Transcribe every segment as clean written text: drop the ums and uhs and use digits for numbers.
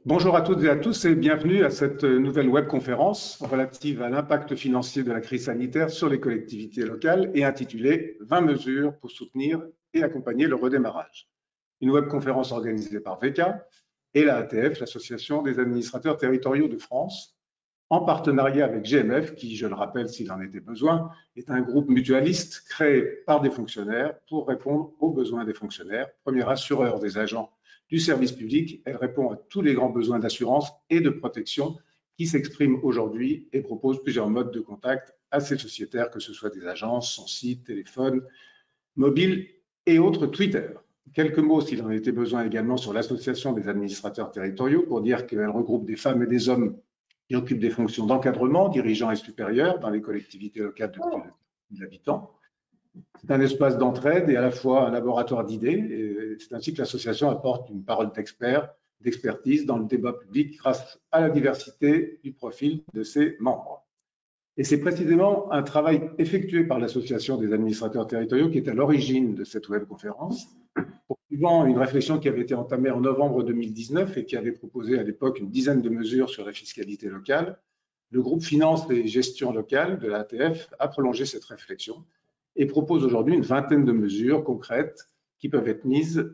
Bonjour à toutes et à tous et bienvenue à cette nouvelle webconférence relative à l'impact financier de la crise sanitaire sur les collectivités locales et intitulée 20 mesures pour soutenir et accompagner le redémarrage. Une webconférence organisée par VECA et la ATF, l'Association des administrateurs territoriaux de France, en partenariat avec GMF, qui, je le rappelle s'il en était besoin, est un groupe mutualiste créé par des fonctionnaires pour répondre aux besoins des fonctionnaires. Premier assureur des agents du service public, elle répond à tous les grands besoins d'assurance et de protection qui s'expriment aujourd'hui et propose plusieurs modes de contact à ces sociétaires, que ce soit des agences, son site, téléphone, mobile et autres Twitter. Quelques mots, s'il en était besoin également, sur l'association des administrateurs territoriaux pour dire qu'elle regroupe des femmes et des hommes qui occupent des fonctions d'encadrement, dirigeants et supérieurs dans les collectivités locales de plus de 1000 habitants. C'est un espace d'entraide et à la fois un laboratoire d'idées. C'est ainsi que l'association apporte une parole d'expert, d'expertise dans le débat public grâce à la diversité du profil de ses membres. Et c'est précisément un travail effectué par l'Association des administrateurs territoriaux qui est à l'origine de cette webconférence, poursuivant une réflexion qui avait été entamée en novembre 2019 et qui avait proposé à l'époque une dizaine de mesures sur la fiscalité locale. Le groupe Finance et Gestion locale de l'ATF a prolongé cette réflexion et propose aujourd'hui une vingtaine de mesures concrètes qui peuvent être mises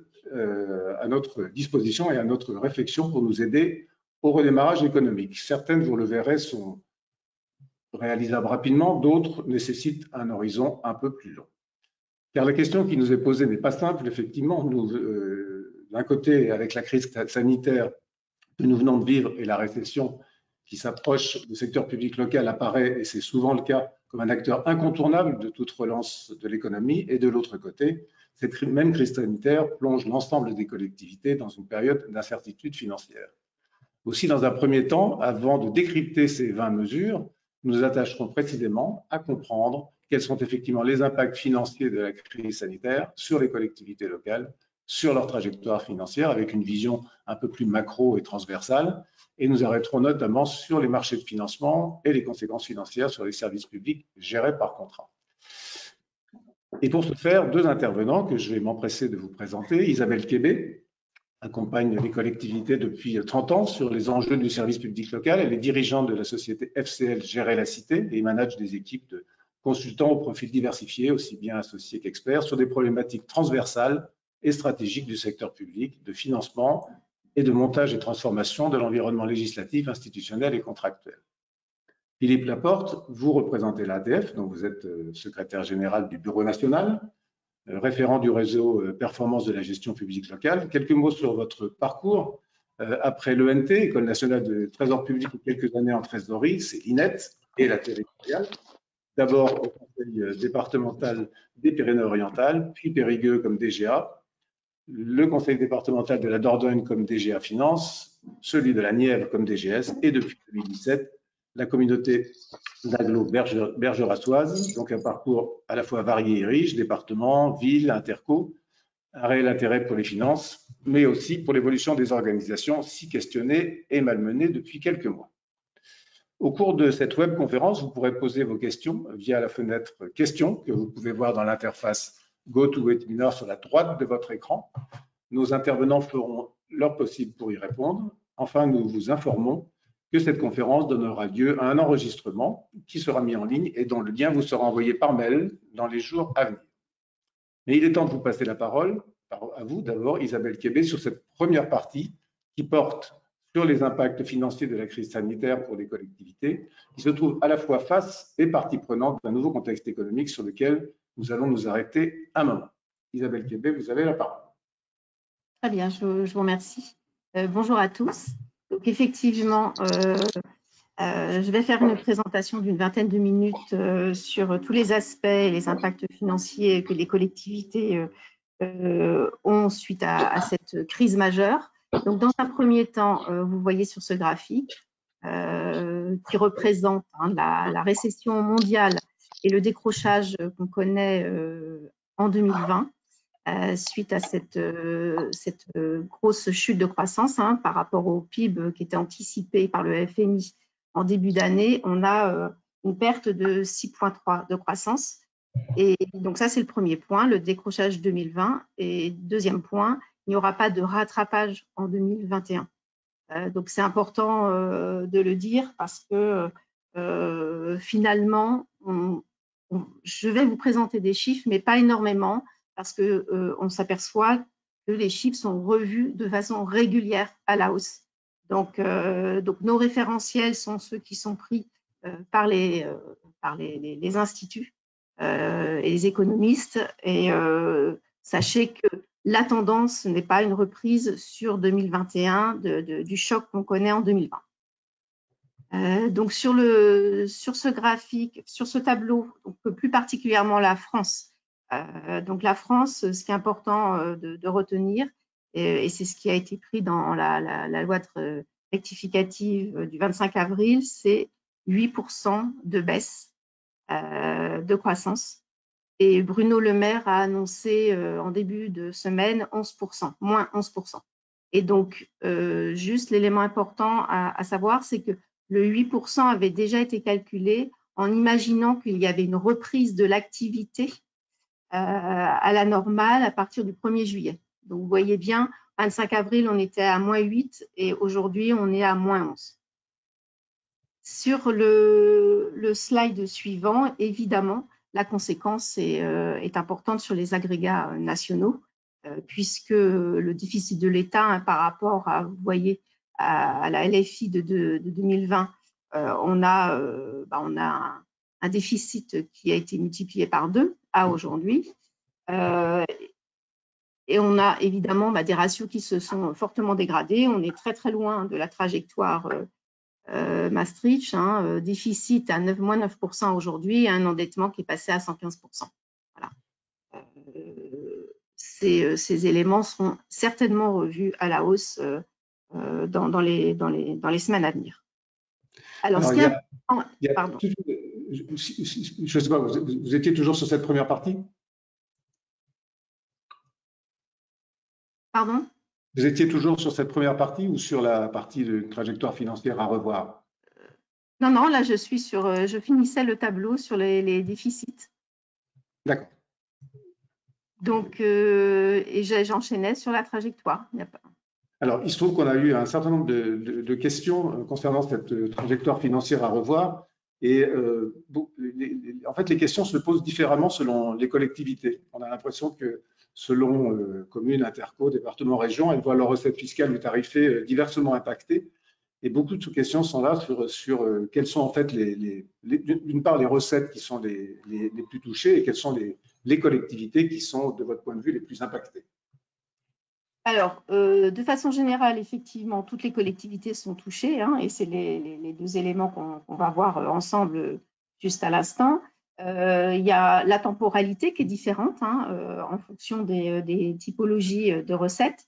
à notre disposition et à notre réflexion pour nous aider au redémarrage économique. Certaines, vous le verrez, sont réalisables rapidement, d'autres nécessitent un horizon un peu plus long. Car la question qui nous est posée n'est pas simple, effectivement. D'un côté, avec la crise sanitaire que nous venons de vivre et la récession qui s'approche du secteur public local apparaît, et c'est souvent le cas, comme un acteur incontournable de toute relance de l'économie. Et de l'autre côté, cette même crise sanitaire plonge l'ensemble des collectivités dans une période d'incertitude financière. Aussi, dans un premier temps, avant de décrypter ces 20 mesures, nous nous attacherons précisément à comprendre quels sont effectivement les impacts financiers de la crise sanitaire sur les collectivités locales, sur leur trajectoire financière, avec une vision un peu plus macro et transversale. Et nous arrêterons notamment sur les marchés de financement et les conséquences financières sur les services publics gérés par contrat. Et pour ce faire, deux intervenants que je vais m'empresser de vous présenter. Isabelle Québé accompagne les collectivités depuis 30 ans sur les enjeux du service public local. Elle est dirigeante de la société FCL Gérer la Cité et manage des équipes de consultants au profil diversifié, aussi bien associés qu'experts, sur des problématiques transversales et stratégiques du secteur public, de financement et de montage et transformation de l'environnement législatif, institutionnel et contractuel. Philippe Laporte, vous représentez l'ATF, dont vous êtes secrétaire général du Bureau national, référent du réseau performance de la gestion publique locale. Quelques mots sur votre parcours. Après l'ENT, École nationale de trésor public et quelques années en trésorerie, c'est l'INET et la territoriale. D'abord au conseil départemental des Pyrénées-Orientales, puis Périgueux comme DGA, le conseil départemental de la Dordogne comme DGA Finance, celui de la Nièvre comme DGS, et depuis 2017, la communauté d'agglo bergerassoise, donc un parcours à la fois varié et riche, département, ville, interco, un réel intérêt pour les finances, mais aussi pour l'évolution des organisations si questionnées et malmenées depuis quelques mois. Au cours de cette webconférence, vous pourrez poser vos questions via la fenêtre questions que vous pouvez voir dans l'interface GoToWebinar sur la droite de votre écran. Nos intervenants feront leur possible pour y répondre. Enfin, nous vous informons que cette conférence donnera lieu à un enregistrement qui sera mis en ligne et dont le lien vous sera envoyé par mail dans les jours à venir. Mais il est temps de vous passer la parole, à vous d'abord, Isabelle Québé, sur cette première partie qui porte sur les impacts financiers de la crise sanitaire pour les collectivités, qui se trouvent à la fois face et partie prenante d'un nouveau contexte économique sur lequel nous allons nous arrêter un moment. Isabelle Québé, vous avez la parole. Très bien, je vous remercie. Bonjour à tous. Donc effectivement, je vais faire une présentation d'une vingtaine de minutes sur tous les aspects et les impacts financiers que les collectivités ont suite à cette crise majeure. Donc dans un premier temps, vous voyez sur ce graphique qui représente la récession mondiale et le décrochage qu'on connaît en 2020. Suite à cette grosse chute de croissance par rapport au PIB qui était anticipé par le FMI en début d'année, on a une perte de 6,3 de croissance. Et donc ça, c'est le premier point, le décrochage 2020. Et deuxième point, il n'y aura pas de rattrapage en 2021. Donc, c'est important de le dire parce que finalement, je vais vous présenter des chiffres, mais pas énormément, parce qu'on s'aperçoit que les chiffres sont revus de façon régulière à la hausse. Donc nos référentiels sont ceux qui sont pris par les instituts et les économistes. Et sachez que la tendance n'est pas une reprise sur 2021 du choc qu'on connaît en 2020. Donc sur ce graphique, sur ce tableau, donc plus particulièrement la France. Donc la France, ce qui est important de retenir, et c'est ce qui a été pris dans la loi rectificative du 25 avril, c'est 8% de baisse de croissance. Et Bruno Le Maire a annoncé en début de semaine 11%, moins 11%. Et donc, juste l'élément important à savoir, c'est que le 8% avait déjà été calculé en imaginant qu'il y avait une reprise de l'activité à la normale à partir du 1er juillet. Donc, vous voyez bien, 25 avril, on était à moins 8 et aujourd'hui, on est à moins 11. Sur le slide suivant, évidemment, la conséquence est importante sur les agrégats nationaux, puisque le déficit de l'État par rapport à, vous voyez, à la LFI de 2020, on a un déficit qui a été multiplié par 2 à aujourd'hui. Et on a évidemment des ratios qui se sont fortement dégradés. On est très, très loin de la trajectoire Maastricht, déficit à moins 9% aujourd'hui et un endettement qui est passé à 115%. Voilà. Ces éléments seront certainement revus à la hausse dans les semaines à venir. Alors, pardon. Je ne sais pas, vous étiez toujours sur cette première partie? Pardon? Vous étiez toujours sur cette première partie ou sur la partie de trajectoire financière à revoir? Non, là, je finissais le tableau sur les déficits. D'accord. Donc, et j'enchaînais sur la trajectoire. Alors, il se trouve qu'on a eu un certain nombre de questions concernant cette trajectoire financière à revoir. Et en fait, les questions se posent différemment selon les collectivités. On a l'impression que selon communes, interco, départements, régions, elles voient leurs recettes fiscales ou tarifées diversement impactées. Et beaucoup de questions sont là sur quelles sont en fait d'une part les recettes qui sont les plus touchées et quelles sont les collectivités qui sont, de votre point de vue, les plus impactées. Alors, de façon générale, effectivement, toutes les collectivités sont touchées, et c'est les deux éléments qu'on va voir ensemble juste à l'instant. Il y a la temporalité qui est différente en fonction des typologies de recettes.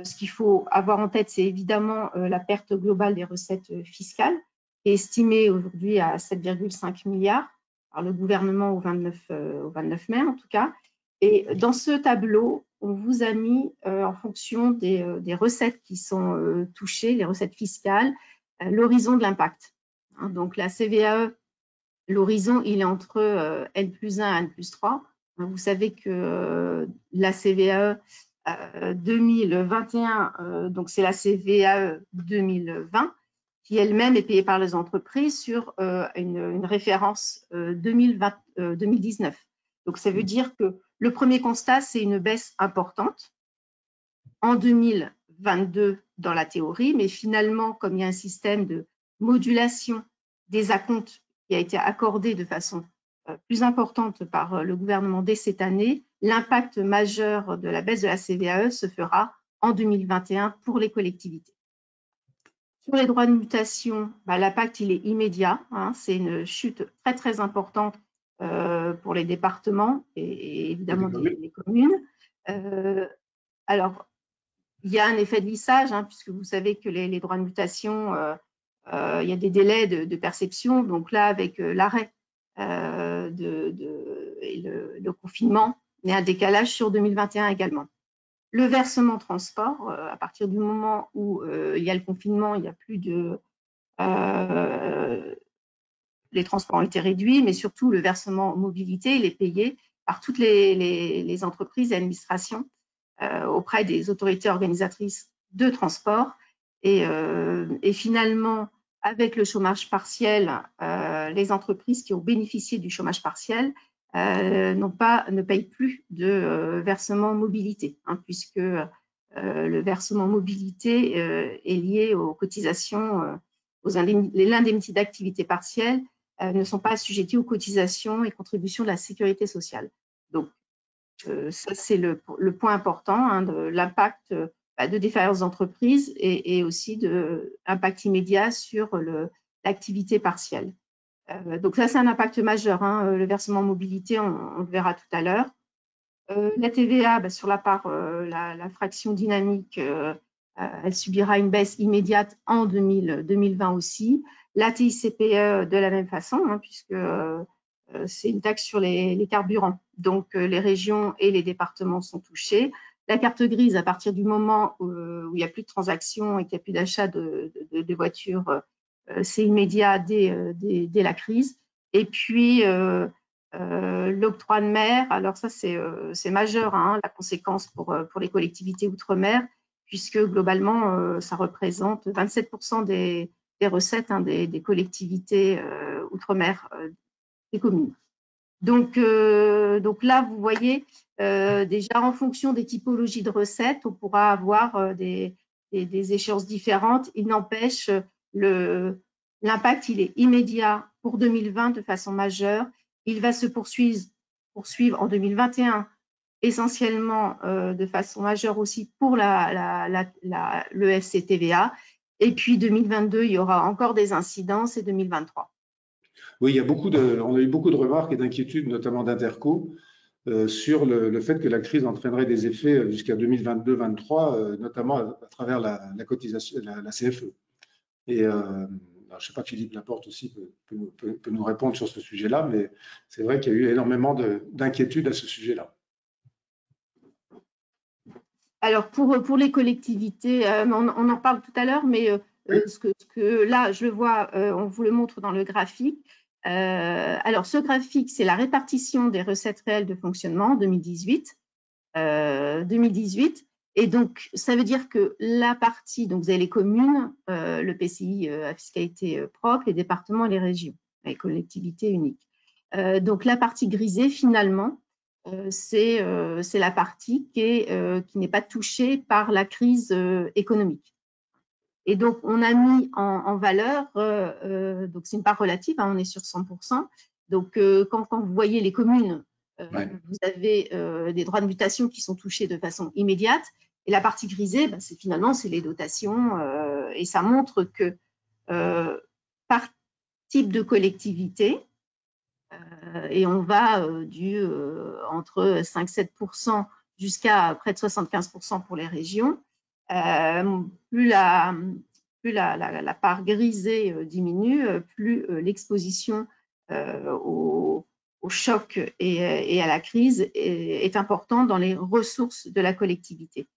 Ce qu'il faut avoir en tête, c'est évidemment la perte globale des recettes fiscales, qui est estimée aujourd'hui à 7,5 milliards par le gouvernement au 29 mai en tout cas. Et dans ce tableau, on vous a mis en fonction des recettes qui sont touchées, les recettes fiscales, l'horizon de l'impact. Donc la CVAE, l'horizon, il est entre N+1 et N+3. Vous savez que la CVAE 2021, donc c'est la CVAE 2020, qui elle-même est payée par les entreprises sur une référence 2019. Donc ça veut dire que le premier constat, c'est une baisse importante en 2022 dans la théorie, mais finalement, comme il y a un système de modulation des acomptes qui a été accordé de façon plus importante par le gouvernement dès cette année, l'impact majeur de la baisse de la CVAE se fera en 2021 pour les collectivités. Sur les droits de mutation, l'impact il est immédiat, c'est une chute très très importante pour les départements et évidemment les communes. Alors, il y a un effet de lissage, puisque vous savez que les droits de mutation, il y a des délais de perception. Donc là, avec l'arrêt et le confinement, il y a un décalage sur 2021 également. Le versement transport, à partir du moment où il y a le confinement, il n'y a plus de… les transports ont été réduits, mais surtout le versement mobilité, il est payé par toutes les entreprises et administrations auprès des autorités organisatrices de transport. Et finalement, avec le chômage partiel, les entreprises qui ont bénéficié du chômage partiel ne payent plus de versement mobilité, hein, puisque le versement mobilité est lié aux cotisations, l'indemnité d'activité partielle ne sont pas assujettis aux cotisations et contributions de la sécurité sociale. Donc, ça, c'est le point important, hein, de l'impact de défaillances d'entreprise et aussi de l'impact immédiat sur l'activité partielle. Donc, ça, c'est un impact majeur, hein, le versement mobilité, on le verra tout à l'heure. La TVA, sur la part, la fraction dynamique, elle subira une baisse immédiate en 2020 aussi. La TICPE de la même façon, hein, puisque c'est une taxe sur les carburants. Donc, les régions et les départements sont touchés. La carte grise, à partir du moment où il n'y a plus de transactions et qu'il n'y a plus d'achat de voitures, c'est immédiat dès la crise. Et puis, l'octroi de mer, alors ça, c'est majeur, hein, la conséquence pour les collectivités outre-mer, puisque globalement, ça représente 27% des recettes, hein, des collectivités outre-mer, des communes. Donc là, vous voyez, déjà en fonction des typologies de recettes, on pourra avoir des échéances différentes. Il n'empêche, l'impact, il est immédiat pour 2020 de façon majeure. Il va se poursuivre en 2021, essentiellement de façon majeure aussi pour le FCTVA. Et puis 2022, il y aura encore des incidences et 2023. Oui, on a eu beaucoup de remarques et d'inquiétudes, notamment d'Interco, sur le fait que la crise entraînerait des effets jusqu'à 2022-2023, notamment à travers la cotisation, la CFE. Et je ne sais pas, Philippe Laporte aussi peut nous répondre sur ce sujet-là, mais c'est vrai qu'il y a eu énormément d'inquiétudes à ce sujet-là. Alors, pour les collectivités, on en reparle tout à l'heure, mais oui. ce que là, je le vois, on vous le montre dans le graphique. Alors, ce graphique, c'est la répartition des recettes réelles de fonctionnement 2018. Et donc, ça veut dire que la partie, donc vous avez les communes, le PCI à fiscalité propre, les départements et les régions, les collectivités uniques. Donc, la partie grisée, finalement, c'est la partie qui n'est pas touchée par la crise économique. Et donc, on a mis en valeur, donc c'est une part relative, hein, on est sur 100%. Donc, quand vous voyez les communes, ouais. Vous avez des droits de mutation qui sont touchés de façon immédiate. Et la partie grisée, finalement, c'est les dotations. Et ça montre que par type de collectivité, et on va entre 5-7% jusqu'à près de 75% pour les régions. Plus la part grisée diminue, plus l'exposition au choc et à la crise est importante dans les ressources de la collectivité.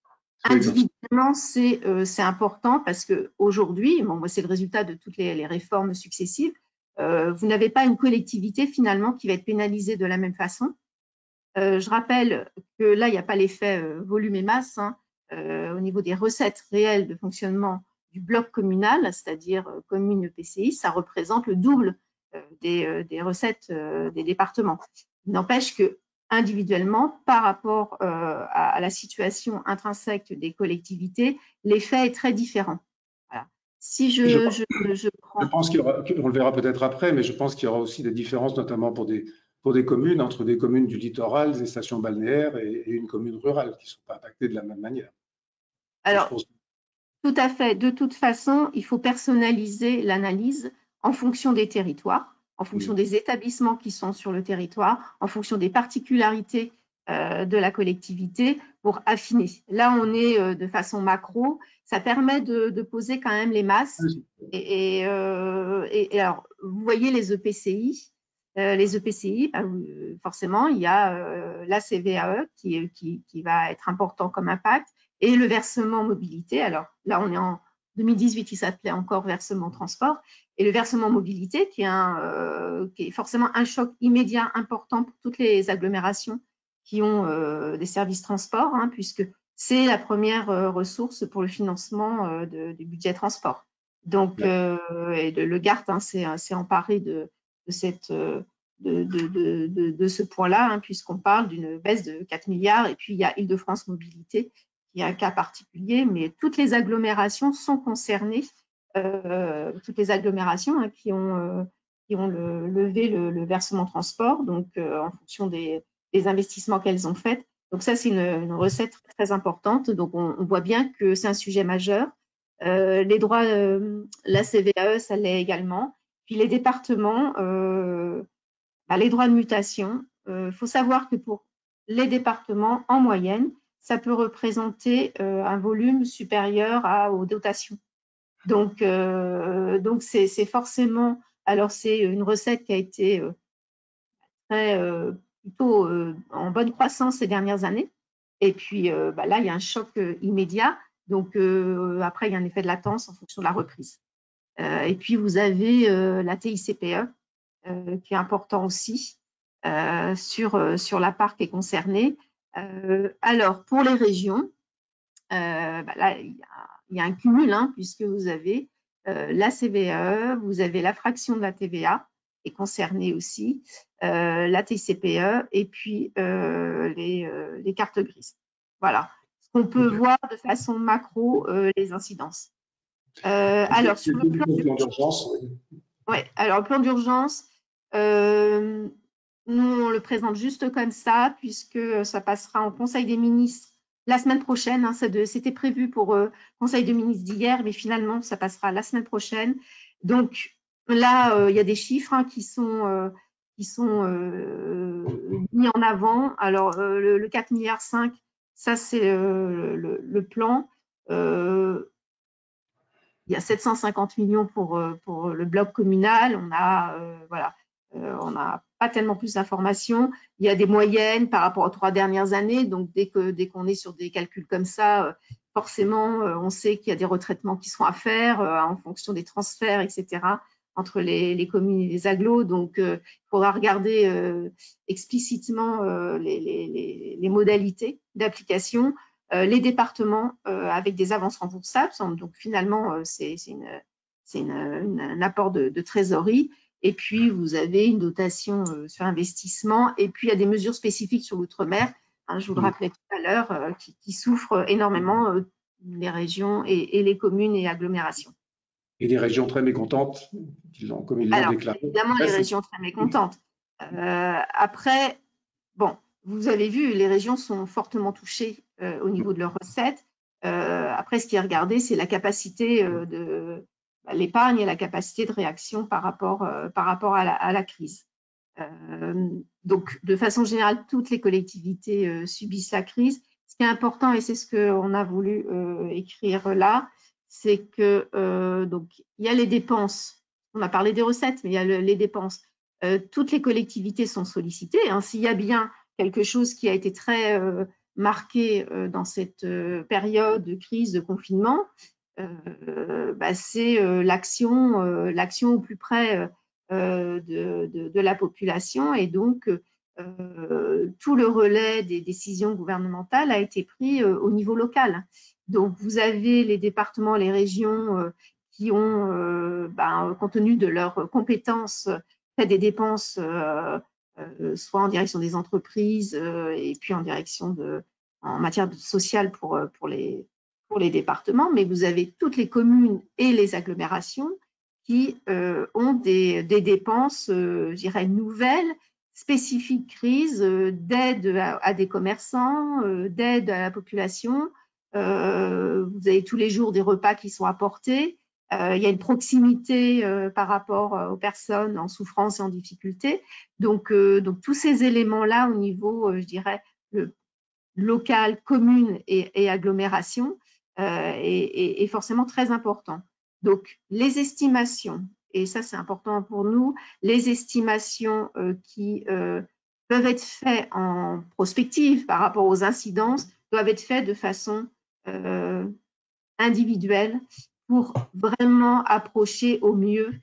Individuellement, c'est important parce qu'aujourd'hui, c'est le résultat de toutes les réformes successives, vous n'avez pas une collectivité finalement qui va être pénalisée de la même façon. Je rappelle que là, il n'y a pas l'effet volume et masse, hein, au niveau des recettes réelles de fonctionnement du bloc communal, c'est-à-dire commune PCI, ça représente le double des recettes des départements. Il n'empêche que individuellement, par rapport à la situation intrinsèque des collectivités, l'effet est très différent. Voilà. Si je pense qu'il y aura, on le verra peut-être après, mais je pense qu'il y aura aussi des différences, notamment pour des communes, entre des communes du littoral, des stations balnéaires et une commune rurale qui ne sont pas impactées de la même manière. Alors, tout à fait. De toute façon, il faut personnaliser l'analyse en fonction des territoires, en fonction des établissements qui sont sur le territoire, en fonction des particularités de la collectivité pour affiner. Là, on est de façon macro. Ça permet de poser quand même les masses. Et alors, vous voyez les EPCI. Les EPCI, forcément, il y a la CVAE qui va être important comme impact et le versement mobilité. Alors là, on est en 2018, il s'appelait encore versement transport. Et le versement mobilité qui est forcément un choc immédiat important pour toutes les agglomérations qui ont des services transport, hein, puisque c'est la première ressource pour le financement du budget transport. Donc, le GART s'est emparé de ce point-là, puisqu'on parle d'une baisse de 4 milliards. Et puis, il y a Île-de-France Mobilité, qui est un cas particulier, mais toutes les agglomérations sont concernées, toutes les agglomérations qui ont levé le versement transport, donc en fonction des investissements qu'elles ont faits. Donc ça, c'est une recette très importante. Donc on voit bien que c'est un sujet majeur. Les droits, la CVAE, ça l'est également. Puis les départements, les droits de mutation. Faut savoir que pour les départements, en moyenne, ça peut représenter un volume supérieur aux dotations. Donc c'est forcément, alors c'est une recette qui a été plutôt en bonne croissance ces dernières années. Et puis là, il y a un choc immédiat. Donc après, il y a un effet de latence en fonction de la reprise. Et puis vous avez la TICPE qui est important aussi sur la part qui est concernée. Alors pour les régions, là, il y a un cumul, puisque vous avez la CVAE, vous avez la fraction de la TVA qui est concernée aussi, la TICPE et puis les cartes grises. Voilà. Ce qu'on peut voir de façon macro, les incidences. Alors, sur le plan d'urgence, alors, le plan d'urgence, nous, on le présente juste comme ça, puisque ça passera en Conseil des ministres la semaine prochaine. C'était prévu pour Conseil des ministres d'hier, mais finalement, ça passera la semaine prochaine. Donc, là, il y a des chiffres qui sont mis en avant. Alors, le 4,5 milliards, ça, c'est le plan. Il y a 750 millions pour le bloc communal. On n'a pas tellement plus d'informations. Il y a des moyennes par rapport aux 3 dernières années. Donc, dès qu'on est sur des calculs comme ça, forcément, on sait qu'il y a des retraitements qui seront à faire en fonction des transferts, etc., entre les communes et les agglos. Donc, il faudra regarder explicitement les modalités d'application. Les départements avec des avances remboursables. Donc, finalement, c'est un apport de trésorerie. Et puis, vous avez une dotation sur investissement. Et puis, il y a des mesures spécifiques sur l'outre-mer, je vous le rappelais tout à l'heure, qui souffrent énormément les régions et les communes et agglomérations. Et des régions très mécontentes, comme ils l'ont déclaré. Évidemment, les régions très mécontentes. Après, bon, vous avez vu, les régions sont fortement touchées au niveau de leurs recettes. Après, ce qui est regardé, c'est la capacité de l'épargne et la capacité de réaction par rapport à la crise. Donc, de façon générale, toutes les collectivités subissent la crise. Ce qui est important, et c'est ce qu'on a voulu écrire là, c'est que donc il y a les dépenses. On a parlé des recettes, mais il y a les dépenses. Toutes les collectivités sont sollicitées. S'il y a bien quelque chose qui a été très marqué dans cette période de crise, de confinement, c'est l'action au plus près de la population. Et donc, tout le relais des décisions gouvernementales a été pris au niveau local. Donc, vous avez les départements, les régions qui ont, compte tenu de leurs compétences, fait des dépenses soit en direction des entreprises et puis en matière sociale pour les départements, mais vous avez toutes les communes et les agglomérations qui ont des dépenses, je dirais, nouvelles, spécifiques crise, d'aide à des commerçants, d'aide à la population. Vous avez tous les jours des repas qui sont apportés. Il y a une proximité par rapport aux personnes en souffrance et en difficulté. Donc tous ces éléments-là au niveau, je dirais, local, commune et agglomération est forcément très important. Donc, les estimations, et ça c'est important pour nous, les estimations qui peuvent être faites en prospective par rapport aux incidences doivent être faites de façon individuelle pour vraiment approcher au mieux.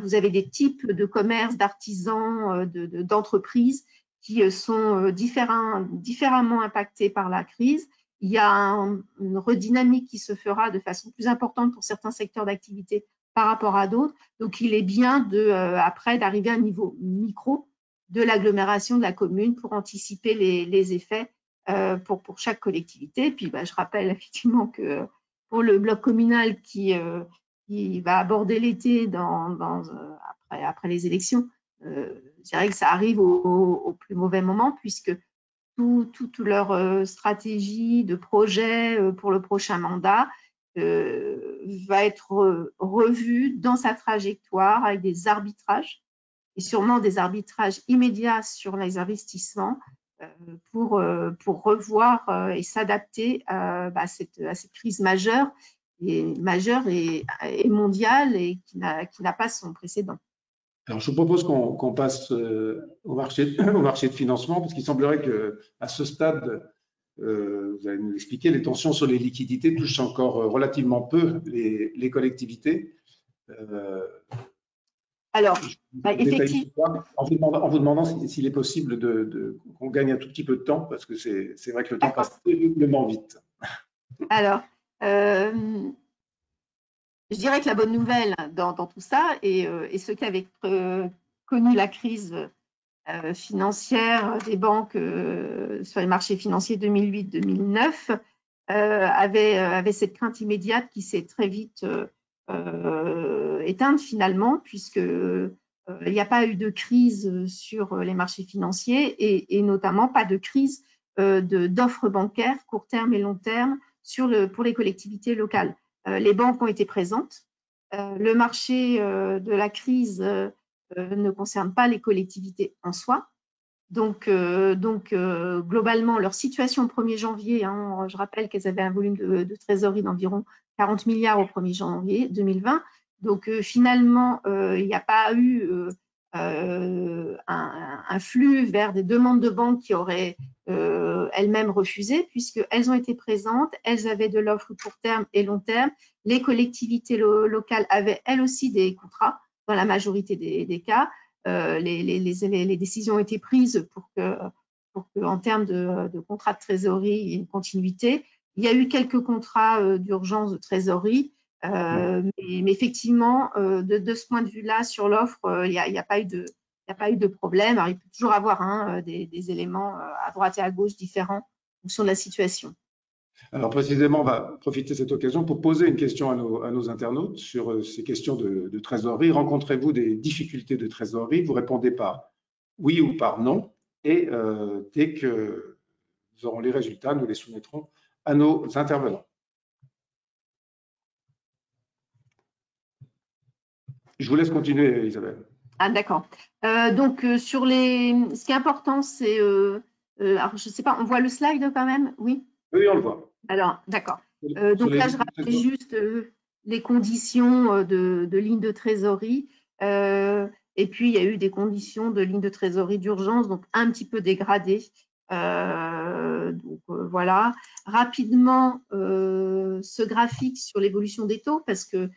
Vous avez des types de commerces, d'artisans, d'entreprises qui sont différemment impactés par la crise. il y a une redynamique qui se fera de façon plus importante pour certains secteurs d'activité par rapport à d'autres. Donc, il est bien après d'arriver à un niveau micro de l'agglomération de la commune pour anticiper les effets pour chaque collectivité. Et puis, je rappelle effectivement que pour le bloc communal qui va aborder l'été après les élections, je dirais que ça arrive au plus mauvais moment puisque toute leur stratégie de projet pour le prochain mandat va être revue dans sa trajectoire avec des arbitrages et sûrement des arbitrages immédiats sur les investissements pour revoir et s'adapter à cette crise majeure et mondiale et qui n'a pas son précédent. Alors, je vous propose qu'on passe au marché de financement, parce qu'il semblerait qu'à ce stade, vous allez nous l'expliquer, les tensions sur les liquidités touchent encore relativement peu les collectivités. Alors, effectivement, en vous demandant s'il est possible qu'on gagne un tout petit peu de temps, parce que c'est vrai que le temps passe terriblement vite. Alors, je dirais que la bonne nouvelle dans tout ça, et ceux qui avaient connu la crise financière des banques sur les marchés financiers 2008-2009 avaient cette crainte immédiate qui s'est très vite éteinte finalement, puisque il n'y a pas eu de crise sur les marchés financiers et notamment pas de crise d'offres bancaires court terme et long terme pour les collectivités locales. Les banques ont été présentes. Le marché de la crise ne concerne pas les collectivités en soi. Donc globalement, leur situation au 1er janvier, je rappelle qu'elles avaient un volume de trésorerie d'environ 40 milliards au 1er janvier 2020. Donc finalement, il n'y a pas eu un flux vers des demandes de banques qui auraient elles-mêmes refusé, puisqu'elles ont été présentes, elles avaient de l'offre court terme et long terme. Les collectivités locales avaient elles aussi des contrats dans la majorité des cas. Les décisions ont été prises pour que en termes de contrats de trésorerie, il y ait une continuité. Il y a eu quelques contrats d'urgence de trésorerie, mais effectivement, de ce point de vue-là, sur l'offre, il n'y a pas eu de problème. Alors, il peut toujours avoir des éléments à droite et à gauche différents en fonction de la situation. Alors précisément, on va profiter de cette occasion pour poser une question à nos internautes sur ces questions de trésorerie. Rencontrez-vous des difficultés de trésorerie? Vous répondez par oui ou par non. Et dès que nous aurons les résultats, nous les soumettrons à nos intervenants. Je vous laisse continuer, Isabelle. Ah, d'accord. Donc, ce qui est important, c'est… alors, je ne sais pas, on voit le slide quand même? Oui? Oui, on le voit. Alors, d'accord. Donc là, je rappelle juste les conditions de ligne de trésorerie. Et puis, il y a eu des conditions de ligne de trésorerie d'urgence, donc un petit peu dégradées. Voilà. Rapidement, ce graphique sur l'évolution des taux, parce que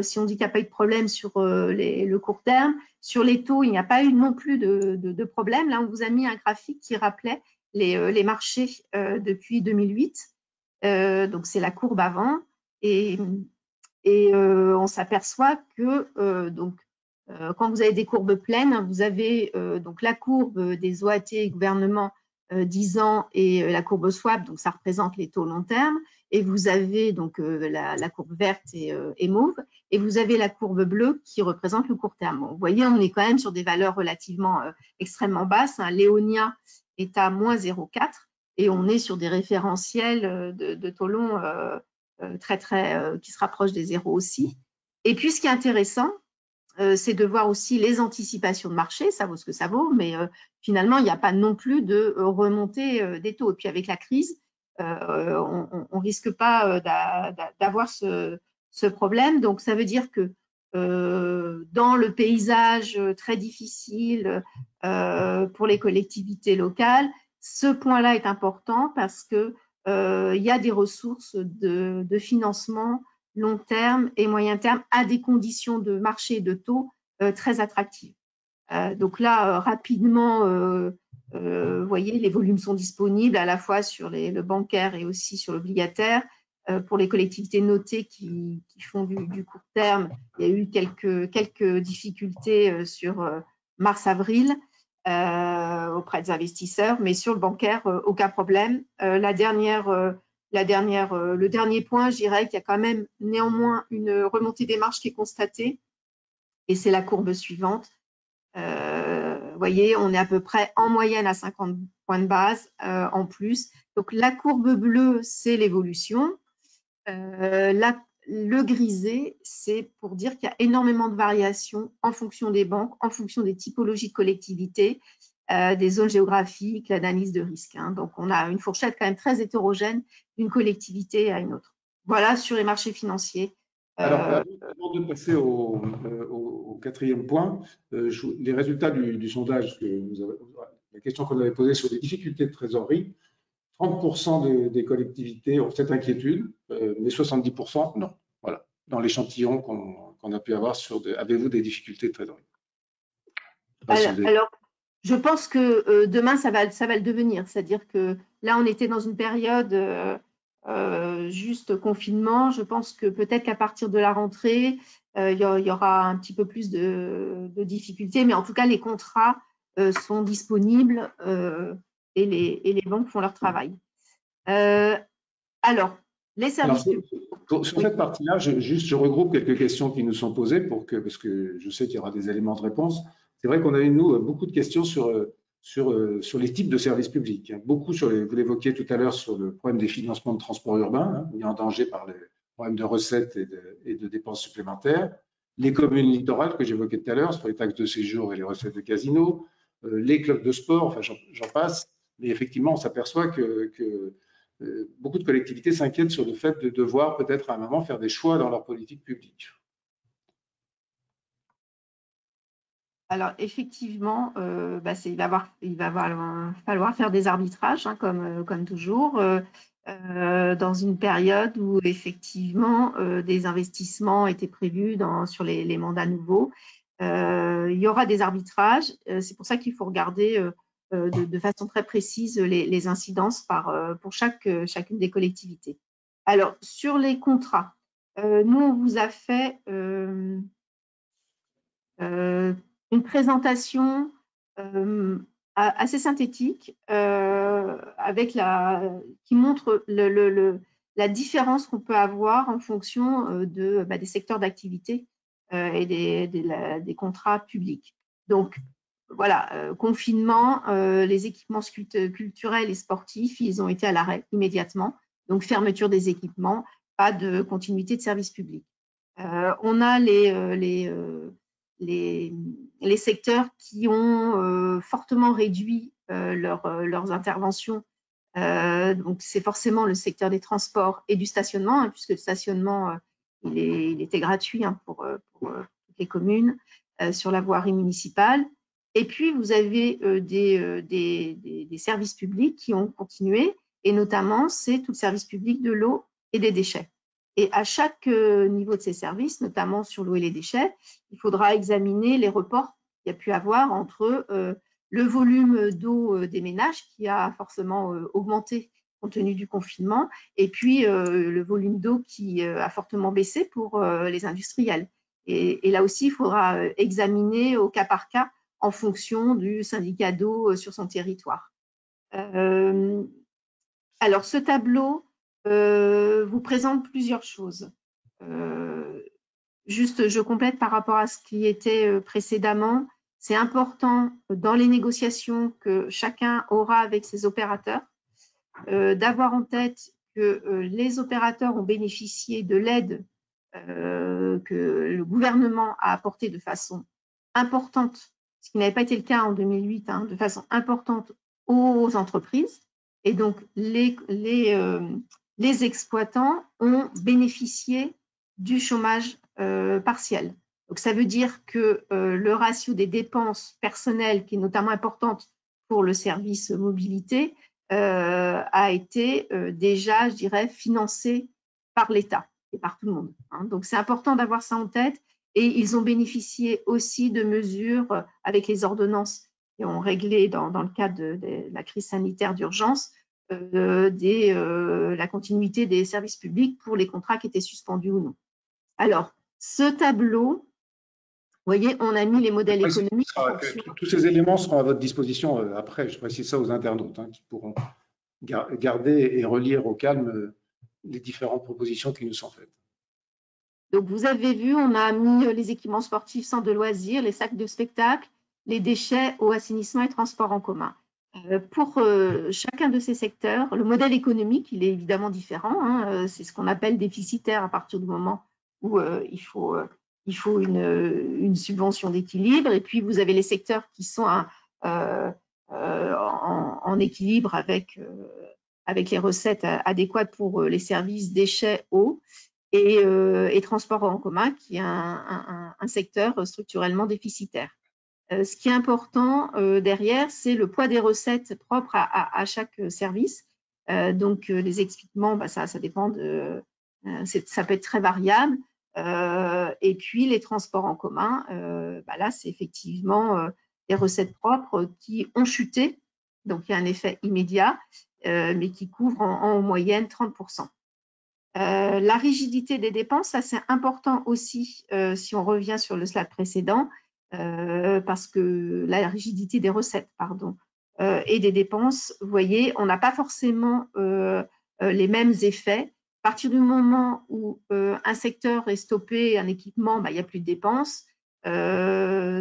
si on dit qu'il n'y a pas eu de problème sur le court terme, sur les taux, il n'y a pas eu non plus de problème. Là, on vous a mis un graphique qui rappelait les marchés depuis 2008. Donc, c'est la courbe avant. Et on s'aperçoit que quand vous avez des courbes pleines, vous avez donc la courbe des OAT gouvernement 10 ans et la courbe swap, donc ça représente les taux long terme. Et vous avez donc la courbe verte et mauve. Et vous avez la courbe bleue qui représente le court terme. Bon, vous voyez, on est quand même sur des valeurs relativement extrêmement basses. Léonia est à moins 0,4 et on est sur des référentiels de taux long qui se rapprochent des zéros aussi. Et puis, ce qui est intéressant, c'est de voir aussi les anticipations de marché, ça vaut ce que ça vaut, mais finalement, il n'y a pas non plus de remontée des taux. Et puis, avec la crise, on ne risque pas d'avoir ce problème. Donc, ça veut dire que dans le paysage très difficile pour les collectivités locales, ce point-là est important parce que il y a des ressources de financement long terme et moyen terme à des conditions de marché et de taux très attractives. Donc là, rapidement, vous voyez, les volumes sont disponibles à la fois sur le bancaire et aussi sur l'obligataire. Pour les collectivités notées qui font du court terme, il y a eu quelques difficultés sur mars-avril auprès des investisseurs, mais sur le bancaire, aucun problème. Le dernier point, je dirais qu'il y a quand même néanmoins une remontée des marges qui est constatée, et c'est la courbe suivante. Vous voyez, on est à peu près en moyenne à 50 points de base en plus. Donc, la courbe bleue, c'est l'évolution. Le grisé, c'est pour dire qu'il y a énormément de variations en fonction des banques, en fonction des typologies de collectivités, des zones géographiques, l'analyse de risque. Donc, on a une fourchette quand même très hétérogène d'une collectivité à une autre. Voilà sur les marchés financiers. Alors, avant de passer au quatrième point, les résultats du sondage, la question qu'on avait posée sur les difficultés de trésorerie, 30% des collectivités ont cette inquiétude, mais 70% non. Voilà, dans l'échantillon qu'on a pu avoir avez-vous des difficultés de trésorerie? Alors, je pense que demain, ça va le devenir. C'est-à-dire que là, on était dans une période juste confinement. Je pense que peut-être qu'à partir de la rentrée, il y aura un petit peu plus de difficultés. Mais en tout cas, les contrats sont disponibles et les banques font leur travail. Alors, les services publics. Sur cette partie-là, je regroupe quelques questions qui nous sont posées parce que je sais qu'il y aura des éléments de réponse. C'est vrai qu'on a eu, nous, beaucoup de questions sur les types de services publics. Beaucoup vous l'évoquiez tout à l'heure sur le problème des financements de transport urbain, mis en danger par les problèmes de recettes et de dépenses supplémentaires. Les communes littorales que j'évoquais tout à l'heure sur les taxes de séjour et les recettes de casino, les clubs de sport, enfin j'en passe. Mais effectivement, on s'aperçoit que beaucoup de collectivités s'inquiètent sur le fait de devoir peut-être à un moment faire des choix dans leur politique publique. Alors effectivement, il va falloir faire des arbitrages, comme toujours, dans une période où effectivement des investissements étaient prévus sur les mandats nouveaux. Il y aura des arbitrages. C'est pour ça qu'il faut regarder de façon très précise les incidences pour chacune des collectivités. Alors, sur les contrats, nous, on vous a fait une présentation assez synthétique qui montre la différence qu'on peut avoir en fonction des secteurs d'activité et des contrats publics. Donc, voilà, confinement, les équipements culturels et sportifs, ils ont été à l'arrêt immédiatement. Donc, fermeture des équipements, pas de continuité de service public. On a les secteurs qui ont fortement réduit leurs interventions. Donc, c'est forcément le secteur des transports et du stationnement, puisque le stationnement, il était gratuit pour toutes les communes sur la voirie municipale. Et puis, vous avez des services publics qui ont continué, et notamment, c'est tout le service public de l'eau et des déchets. Et à chaque niveau de ces services, notamment sur l'eau et les déchets, il faudra examiner les reports qu'il y a pu avoir entre le volume d'eau des ménages qui a forcément augmenté compte tenu du confinement et puis le volume d'eau qui a fortement baissé pour les industriels. Et là aussi, il faudra examiner au cas par cas en fonction du syndicat d'eau sur son territoire. Alors, ce tableau vous présente plusieurs choses. Juste, je complète par rapport à ce qui était précédemment. C'est important dans les négociations que chacun aura avec ses opérateurs d'avoir en tête que les opérateurs ont bénéficié de l'aide que le gouvernement a apportée de façon importante, ce qui n'avait pas été le cas en 2008, de façon importante aux entreprises. Et donc, les exploitants ont bénéficié du chômage partiel. Donc, ça veut dire que le ratio des dépenses personnelles, qui est notamment importante pour le service mobilité, a été déjà, je dirais, financé par l'État et par tout le monde. Donc, c'est important d'avoir ça en tête. Et ils ont bénéficié aussi de mesures avec les ordonnances et ont réglé dans le cadre de la crise sanitaire d'urgence la continuité des services publics pour les contrats qui étaient suspendus ou non. Alors, ce tableau, vous voyez, on a mis les modèles économiques. Tous ces éléments seront à votre disposition après. Je précise ça aux internautes qui pourront garder et relire au calme les différentes propositions qui nous sont faites. Donc, vous avez vu, on a mis les équipements sportifs, centres de loisirs, les sacs de spectacle, les déchets, eau, assainissement et transport en commun. Pour chacun de ces secteurs, le modèle économique, il est évidemment différent. C'est ce qu'on appelle déficitaire à partir du moment où il faut une subvention d'équilibre. Et puis, vous avez les secteurs qui sont en équilibre avec les recettes adéquates pour les services déchets, eau et transport en commun, qui est un secteur structurellement déficitaire. Ce qui est important derrière, c'est le poids des recettes propres à chaque service. Donc, les équipements, ça dépend ça peut être très variable. Et puis, les transports en commun, là, c'est effectivement les recettes propres qui ont chuté. Donc, il y a un effet immédiat, mais qui couvre en moyenne 30%. La rigidité des dépenses, ça c'est important aussi si on revient sur le slide précédent, parce que la rigidité des recettes, et des dépenses, vous voyez, on n'a pas forcément les mêmes effets. À partir du moment où un secteur est stoppé, un équipement, il n'y a plus de dépenses.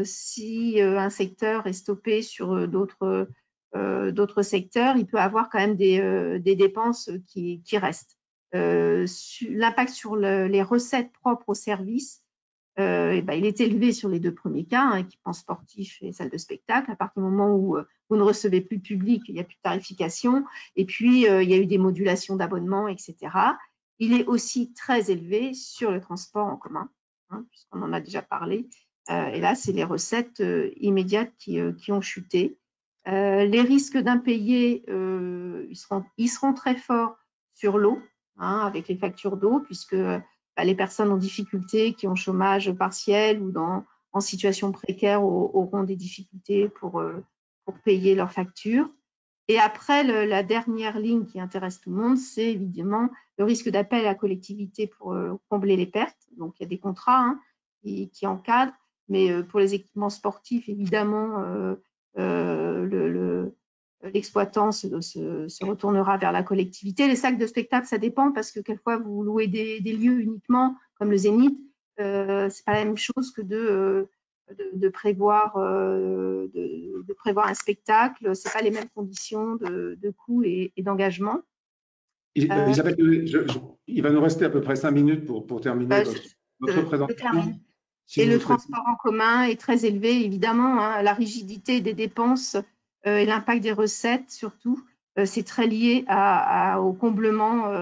Si un secteur est stoppé sur d'autres secteurs, il peut avoir quand même des dépenses qui restent. L'impact sur les recettes propres au service, il est élevé sur les deux premiers cas, équipements sportifs et salles de spectacle. À partir du moment où vous ne recevez plus de public, il n'y a plus de tarification. Et puis, il y a eu des modulations d'abonnement, etc. Il est aussi très élevé sur le transport en commun, puisqu'on en a déjà parlé. Et là, c'est les recettes immédiates qui ont chuté. Les risques d'impayés, ils seront très forts sur l'eau, avec les factures d'eau, puisque les personnes en difficulté, qui ont chômage partiel ou en situation précaire, auront des difficultés pour payer leurs factures. Et après, la dernière ligne qui intéresse tout le monde, c'est évidemment le risque d'appel à la collectivité pour combler les pertes. Donc, il y a des contrats qui encadrent, mais pour les équipements sportifs, évidemment, l'exploitant se retournera vers la collectivité. Les sacs de spectacle, ça dépend, parce que quelquefois, vous louez des lieux uniquement, comme le Zénith. C'est pas la même chose que de prévoir un spectacle. C'est pas les mêmes conditions de coût et d'engagement. Isabelle, il va nous rester à peu près 5 minutes pour terminer votre présentation. Et le transport en commun est très élevé, évidemment. La rigidité des dépenses et l'impact des recettes, surtout, c'est très lié au comblement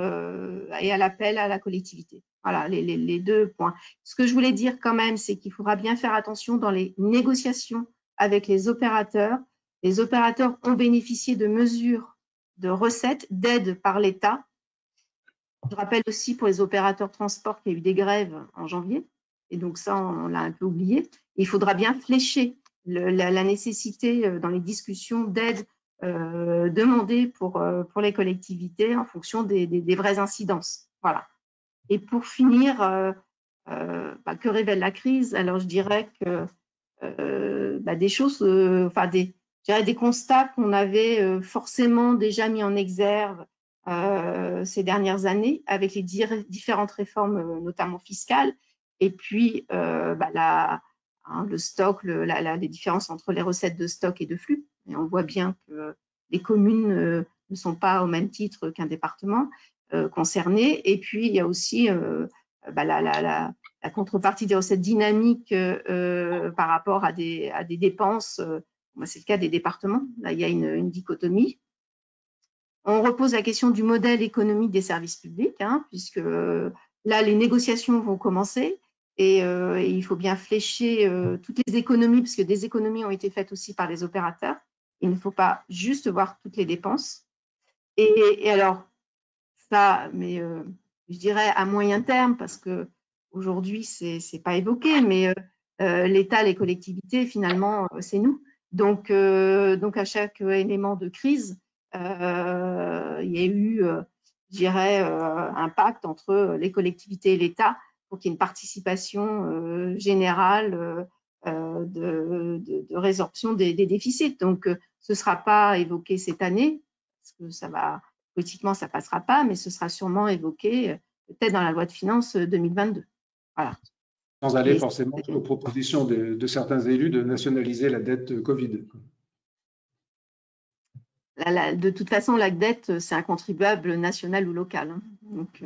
et à l'appel à la collectivité. Voilà, les deux points. Ce que je voulais dire quand même, c'est qu'il faudra bien faire attention dans les négociations avec les opérateurs. Les opérateurs ont bénéficié de mesures de recettes, d'aides par l'État. Je rappelle aussi pour les opérateurs de transport qu'il y a eu des grèves en janvier. Et donc ça, on l'a un peu oublié. Il faudra bien flécher la nécessité dans les discussions d'aide demandées pour les collectivités en fonction des vraies incidences. Voilà. Et pour finir, que révèle la crise? Alors, je dirais que des choses, des constats qu'on avait forcément déjà mis en exergue ces dernières années avec les différentes réformes, notamment fiscales. Et puis, le stock, les différences entre les recettes de stock et de flux. Et on voit bien que les communes ne sont pas au même titre qu'un département concerné. Et puis, il y a aussi la contrepartie des recettes dynamiques par rapport à des dépenses. C'est le cas des départements. Là, il y a une dichotomie. On repose la question du modèle économique des services publics, puisque là, les négociations vont commencer et il faut bien flécher toutes les économies, parce que des économies ont été faites aussi par les opérateurs. Il ne faut pas juste voir toutes les dépenses. Et alors, ça, mais je dirais à moyen terme, parce qu'aujourd'hui, ce n'est pas évoqué, mais l'État, les collectivités, finalement, c'est nous. Donc à chaque élément de crise, il y a eu, je dirais, un pacte entre les collectivités et l'État pour qu'il y ait une participation générale de résorption des déficits. Donc, ce ne sera pas évoqué cette année, parce que ça va, politiquement, ça ne passera pas, mais ce sera sûrement évoqué peut-être dans la loi de finances 2022. Voilà. Sans aller forcément aux propositions de certains élus de nationaliser la dette Covid. De toute façon, la dette, c'est un contribuable national ou local. Hein. Donc,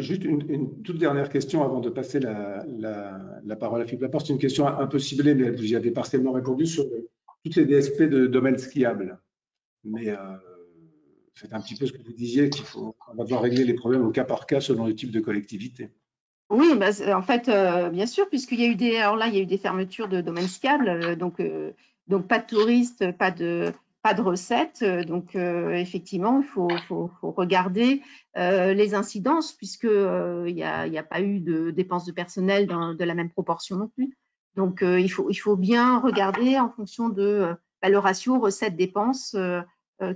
juste une toute dernière question avant de passer la parole à Philippe Laporte. C'est une question un peu ciblée, mais vous y avez partiellement répondu sur toutes les DSP de domaine skiable. Mais c'est un petit peu ce que vous disiez, qu'on va devoir régler les problèmes au cas par cas selon le type de collectivité. Oui, bah, en fait, bien sûr, puisqu'il y a eu alors là, il y a eu des fermetures de domaines skiables, donc pas de touristes, pas de recettes. Donc effectivement, il faut regarder les incidences, puisque il y a pas eu de dépenses de personnel de la même proportion non plus. Donc il faut bien regarder en fonction de le ratio recettes-dépenses,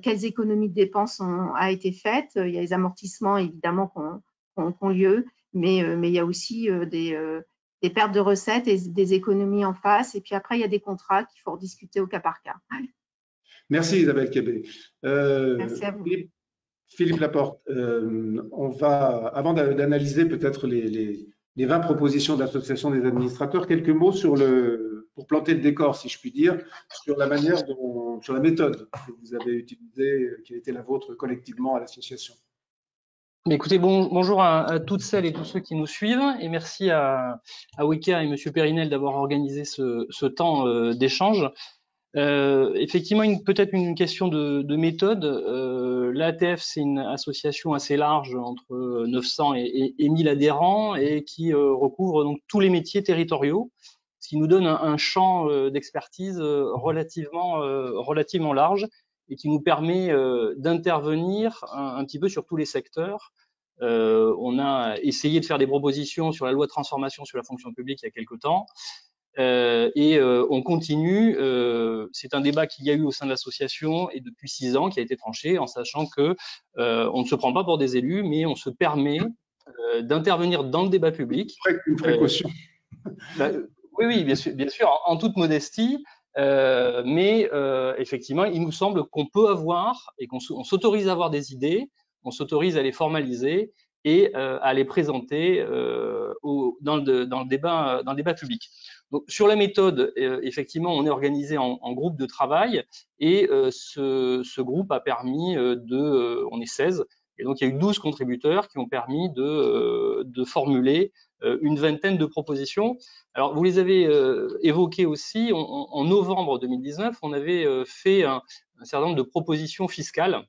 quelles économies de dépenses a été faites. Il y a les amortissements évidemment qui ont lieu. Mais il y a aussi des pertes de recettes et des économies en face. Et puis après, il y a des contrats qu'il faut rediscuter au cas par cas. Merci Isabelle Kébé. Merci à vous. Philippe Laporte, on va, avant d'analyser peut-être les 20 propositions de l'association des administrateurs, quelques mots pour planter le décor, si je puis dire, sur la manière sur la méthode que vous avez utilisée, qui a été la vôtre collectivement à l'association. Écoutez, bonjour à toutes celles et tous ceux qui nous suivent, et merci à Weka et Monsieur Périnel d'avoir organisé ce temps d'échange. Effectivement, peut-être une question de méthode. L'ATF, c'est une association assez large, entre 900 et 1000 adhérents, et qui recouvre donc tous les métiers territoriaux, ce qui nous donne un champ d'expertise relativement large, et qui nous permet d'intervenir un petit peu sur tous les secteurs. On a essayé de faire des propositions sur la loi de transformation sur la fonction publique il y a quelque temps, et on continue. C'est un débat qu'il y a eu au sein de l'association et depuis 6 ans qui a été tranché, en sachant que on ne se prend pas pour des élus, mais on se permet d'intervenir dans le débat public. Une précaution. Oui, bien sûr, en toute modestie. Mais effectivement, il nous semble qu'on peut avoir et qu'on s'autorise à avoir des idées, on s'autorise à les formaliser et à les présenter dans le débat public. Donc, sur la méthode, effectivement, on est organisé en groupe de travail, et ce groupe a permis on est 16, et donc il y a eu 12 contributeurs qui ont permis de formuler une vingtaine de propositions. Alors, vous les avez évoquées aussi. En novembre 2019, on avait fait un certain nombre de propositions fiscales,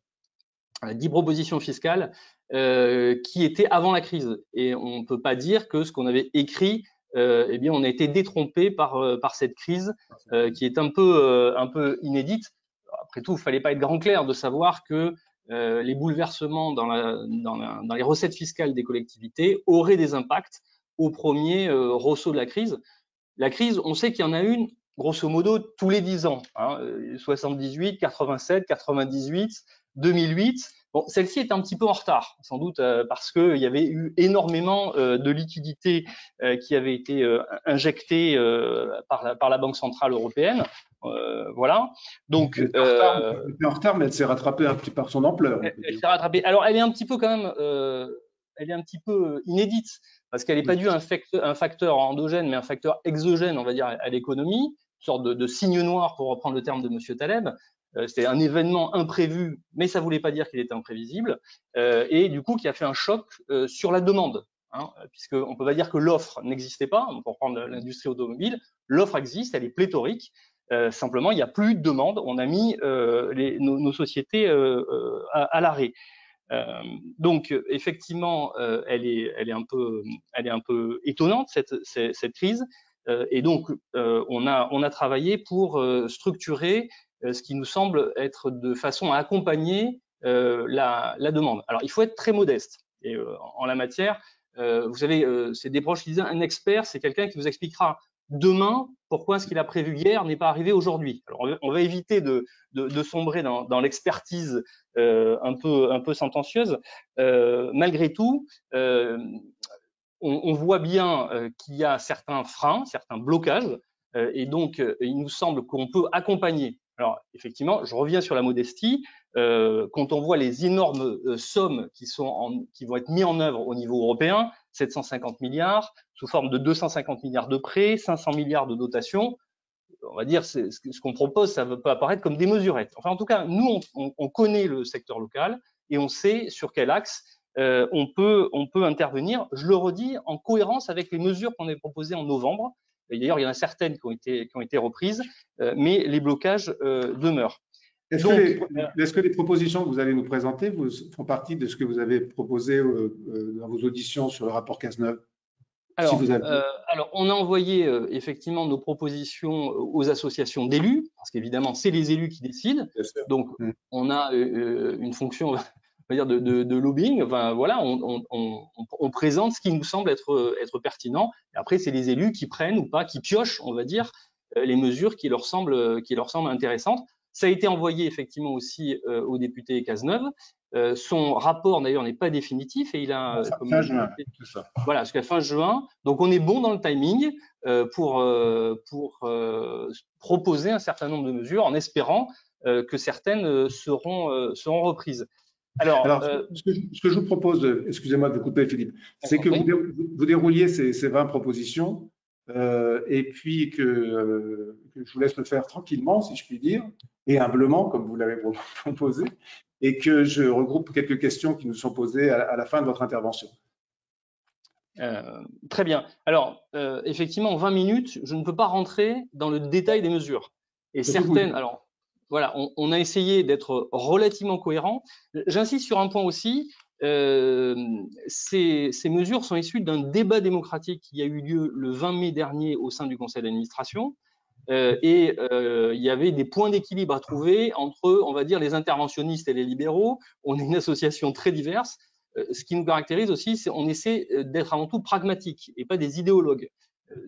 10 propositions fiscales qui étaient avant la crise. Et on ne peut pas dire que ce qu'on avait écrit, eh bien, on a été détrompé par cette crise qui est un peu inédite. Après tout, il ne fallait pas être grand clair de savoir que les bouleversements dans les recettes fiscales des collectivités auraient des impacts au premier ressaut de la crise. La crise, on sait qu'il y en a une, grosso modo, tous les 10 ans. 78, 87, 98, 2008. Bon, celle-ci est un petit peu en retard, sans doute parce qu'il y avait eu énormément de liquidités qui avaient été injectées par la Banque centrale européenne. Voilà. Donc, elle était en retard, mais elle s'est rattrapée un petit par son ampleur. Elle s'est rattrapée. Alors, elle est un petit peu quand même, elle est un petit peu inédite, parce qu'elle n'est pas due à un facteur endogène, mais un facteur exogène, on va dire, à l'économie, une sorte de signe noir, pour reprendre le terme de Monsieur Taleb. C'était un événement imprévu, mais ça ne voulait pas dire qu'il était imprévisible, et du coup, qui a fait un choc sur la demande. Puisqu'on ne peut pas dire que l'offre n'existait pas, pour prendre l'industrie automobile, l'offre existe, elle est pléthorique. Simplement, il n'y a plus de demande. On a mis nos sociétés à l'arrêt. Donc, effectivement, elle est un peu étonnante, cette crise. Et donc, on a travaillé pour structurer ce qui nous semble être de façon à accompagner la demande. Alors, il faut être très modeste. Et en la matière, vous savez, c'est des proches qui disent un expert, c'est quelqu'un qui vous expliquera demain, pourquoi ce qu'il a prévu hier n'est pas arrivé aujourd'hui. Alors, on va éviter de sombrer dans l'expertise un peu sentencieuse. Malgré tout, on voit bien qu'il y a certains freins, certains blocages, et donc il nous semble qu'on peut accompagner. Alors effectivement, je reviens sur la modestie. Quand on voit les énormes sommes qui vont être mises en œuvre au niveau européen, 750 milliards sous forme de 250 milliards de prêts, 500 milliards de dotations, on va dire ce qu'on propose, ça peut apparaître comme des mesurettes. Enfin, en tout cas, nous, on connaît le secteur local et on sait sur quel axe on peut intervenir. Je le redis, en cohérence avec les mesures qu'on avait proposées en novembre. D'ailleurs, il y en a certaines qui ont été reprises, mais les blocages demeurent. Est-ce que les propositions que vous allez nous présenter font partie de ce que vous avez proposé dans vos auditions sur le rapport Cazeneuve? Alors, on a envoyé effectivement nos propositions aux associations d'élus, parce qu'évidemment, c'est les élus qui décident. Donc, on a une fonction, on va dire, de lobbying. Enfin, voilà, on présente ce qui nous semble être pertinent. Et après, c'est les élus qui prennent ou pas, qui piochent, on va dire, les mesures qui leur semblent intéressantes. Ça a été envoyé effectivement aussi au député Cazeneuve. Son rapport d'ailleurs n'est pas définitif et il a fin juin, c'est ça. Voilà, jusqu'à fin juin. Donc on est bon dans le timing pour proposer un certain nombre de mesures en espérant que certaines seront reprises. Alors ce que je vous propose, excusez-moi de vous couper Philippe, c'est que vous dérouliez ces 20 propositions et puis que je vous laisse le faire tranquillement, si je puis dire, et humblement, comme vous l'avez proposé, et que je regroupe quelques questions qui nous sont posées à la fin de votre intervention. Très bien. Alors, effectivement, en 20 minutes, je ne peux pas rentrer dans le détail des mesures. Et certaines, alors, voilà, on a essayé d'être relativement cohérent. J'insiste sur un point aussi. Ces mesures sont issues d'un débat démocratique qui a eu lieu le 20 mai dernier au sein du conseil d'administration. Il y avait des points d'équilibre à trouver entre, on va dire, les interventionnistes et les libéraux. On est une association très diverse. Ce qui nous caractérise aussi, c'est qu'on essaie d'être avant tout pragmatique et pas des idéologues.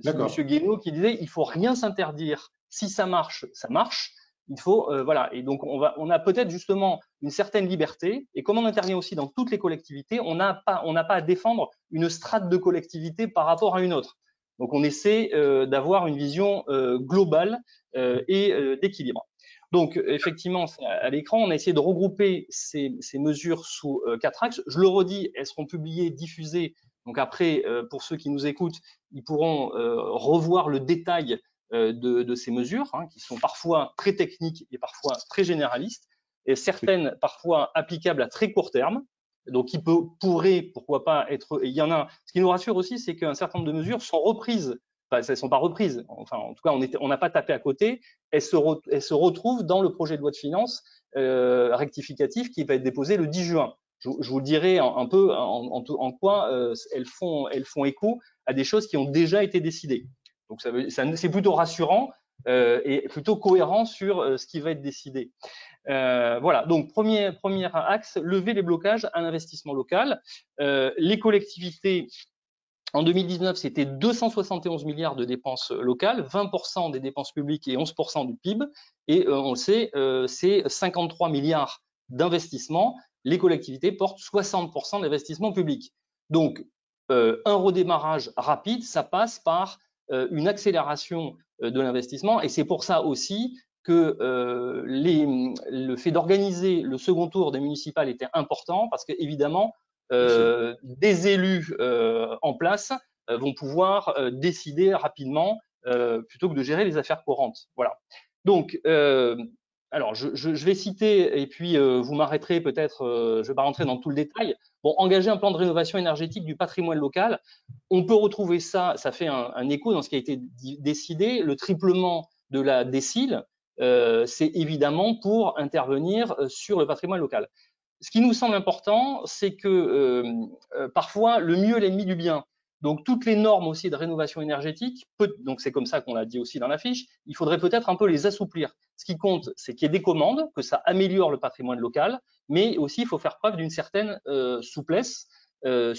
C'est M. Guénaud qui disait il faut rien s'interdire. Si ça marche, ça marche. Il faut voilà. Et donc on a peut-être justement une certaine liberté. Et comme on intervient aussi dans toutes les collectivités, on n'a pas à défendre une strate de collectivité par rapport à une autre. Donc on essaie d'avoir une vision globale et d'équilibre. Donc, effectivement, à l'écran, on a essayé de regrouper ces mesures sous 4 axes. Je le redis, elles seront publiées, diffusées. Donc après, pour ceux qui nous écoutent, ils pourront revoir le détail de ces mesures, hein, qui sont parfois très techniques et parfois très généralistes, et certaines parfois applicables à très court terme. Donc, qui pourraient, pourquoi pas, être… Il y en a… Ce qui nous rassure aussi, c'est qu'un certain nombre de mesures sont reprises. Enfin, elles ne sont pas reprises. Enfin, en tout cas, on n'a pas tapé à côté. Elles se retrouvent dans le projet de loi de finances rectificatif qui va être déposé le 10 juin. Je vous dirai un peu en quoi elles font écho à des choses qui ont déjà été décidées. Donc, c'est plutôt rassurant et plutôt cohérent sur ce qui va être décidé. Voilà, donc premier axe, lever les blocages à l'investissement local. Les collectivités… En 2019, c'était 271 milliards de dépenses locales, 20% des dépenses publiques et 11% du PIB. Et on le sait, c'est 53 milliards d'investissements. Les collectivités portent 60% d'investissement public. Donc, un redémarrage rapide, ça passe par une accélération de l'investissement. Et c'est pour ça aussi que le fait d'organiser le second tour des municipales était important parce qu'évidemment, des élus en place vont pouvoir décider rapidement plutôt que de gérer les affaires courantes. Voilà. Donc, alors, je vais citer, et puis vous m'arrêterez peut-être, je ne vais pas rentrer dans tout le détail. Bon, engager un plan de rénovation énergétique du patrimoine local, on peut retrouver ça fait un écho dans ce qui a été décidé, le triplement de la décile, c'est évidemment pour intervenir sur le patrimoine local. Ce qui nous semble important, c'est que parfois, le mieux est l'ennemi du bien. Donc, toutes les normes aussi de rénovation énergétique, donc c'est comme ça qu'on l'a dit aussi dans la fiche, il faudrait peut-être un peu les assouplir. Ce qui compte, c'est qu'il y ait des commandes, que ça améliore le patrimoine local, mais aussi il faut faire preuve d'une certaine souplesse voilà,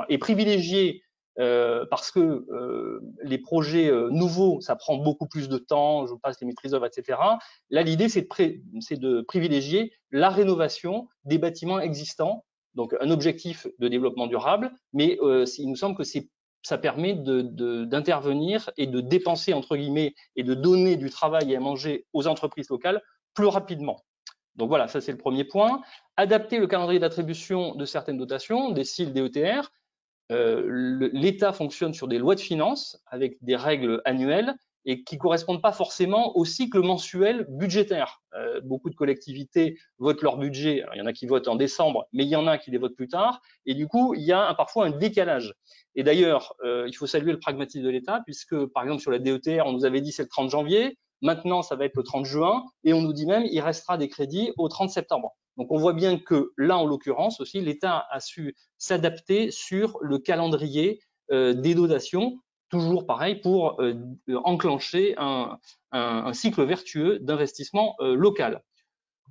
et privilégier parce que les projets nouveaux, ça prend beaucoup plus de temps, je passe les maîtrises d'œuvre, etc. Là, l'idée, c'est de privilégier la rénovation des bâtiments existants, donc un objectif de développement durable, mais il nous semble que ça permet d'intervenir et de dépenser, entre guillemets, et de donner du travail et à manger aux entreprises locales plus rapidement. Donc voilà, ça c'est le premier point. Adapter le calendrier d'attribution de certaines dotations, des CIL, des ETR. L'État fonctionne sur des lois de finances avec des règles annuelles et qui ne correspondent pas forcément au cycle mensuel budgétaire. Beaucoup de collectivités votent leur budget. Alors, il y en a qui votent en décembre, mais il y en a qui les votent plus tard. Et du coup, il y a parfois un décalage. Et d'ailleurs, il faut saluer le pragmatisme de l'État, puisque, par exemple, sur la DETR, on nous avait dit c'est le 30 janvier. Maintenant, ça va être le 30 juin. Et on nous dit même il restera des crédits au 30 septembre. Donc, on voit bien que là, en l'occurrence aussi, l'État a su s'adapter sur le calendrier des dotations, toujours pareil, pour enclencher un cycle vertueux d'investissement local.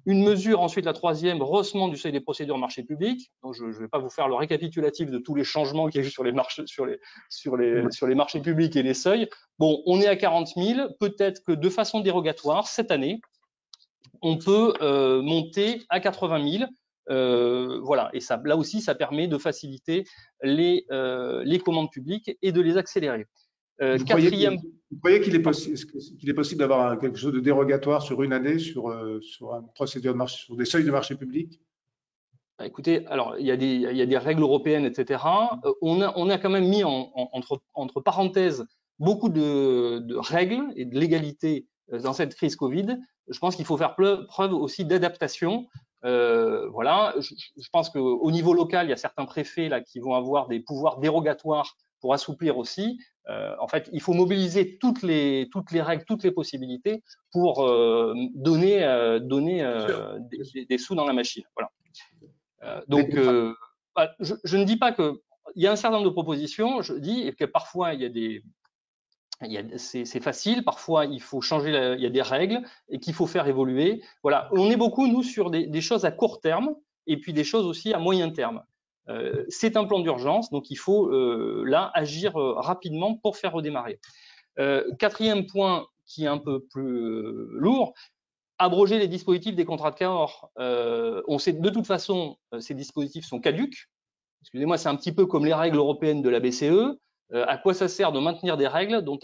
Une mesure, ensuite la troisième, rehaussement du seuil des procédures marché public. Donc, je ne vais pas vous faire le récapitulatif de tous les changements qu'il y a eu sur les marchés publics et les seuils. Bon, on est à 40 000, peut-être que de façon dérogatoire, cette année, on peut monter à 80 000. Voilà, et ça, là aussi, ça permet de faciliter les commandes publiques et de les accélérer. Vous croyez qu'il est possible d'avoir quelque chose de dérogatoire sur une année sur une procédure de marché, sur des seuils de marché public? Écoutez, alors il y a des règles européennes, etc. On a quand même mis entre parenthèses beaucoup de règles et de légalité dans cette crise Covid. Je pense qu'il faut faire preuve aussi d'adaptation. Voilà, je pense qu'au niveau local, il y a certains préfets là qui vont avoir des pouvoirs dérogatoires pour assouplir aussi. En fait, il faut mobiliser toutes les règles, toutes les possibilités pour donner des sous dans la machine. Voilà. Donc, je ne dis pas qu'il y a un certain nombre de propositions. Je dis que parfois c'est facile, parfois il faut changer, il y a des règles et qu'il faut faire évoluer. Voilà, on est beaucoup nous sur des choses à court terme et puis des choses aussi à moyen terme. C'est un plan d'urgence, donc il faut là agir rapidement pour faire redémarrer. Quatrième point qui est un peu plus lourd, abroger les dispositifs des contrats de Cahors. On sait de toute façon ces dispositifs sont caducs. Excusez-moi, c'est un petit peu comme les règles européennes de la BCE. À quoi ça sert de maintenir des règles dont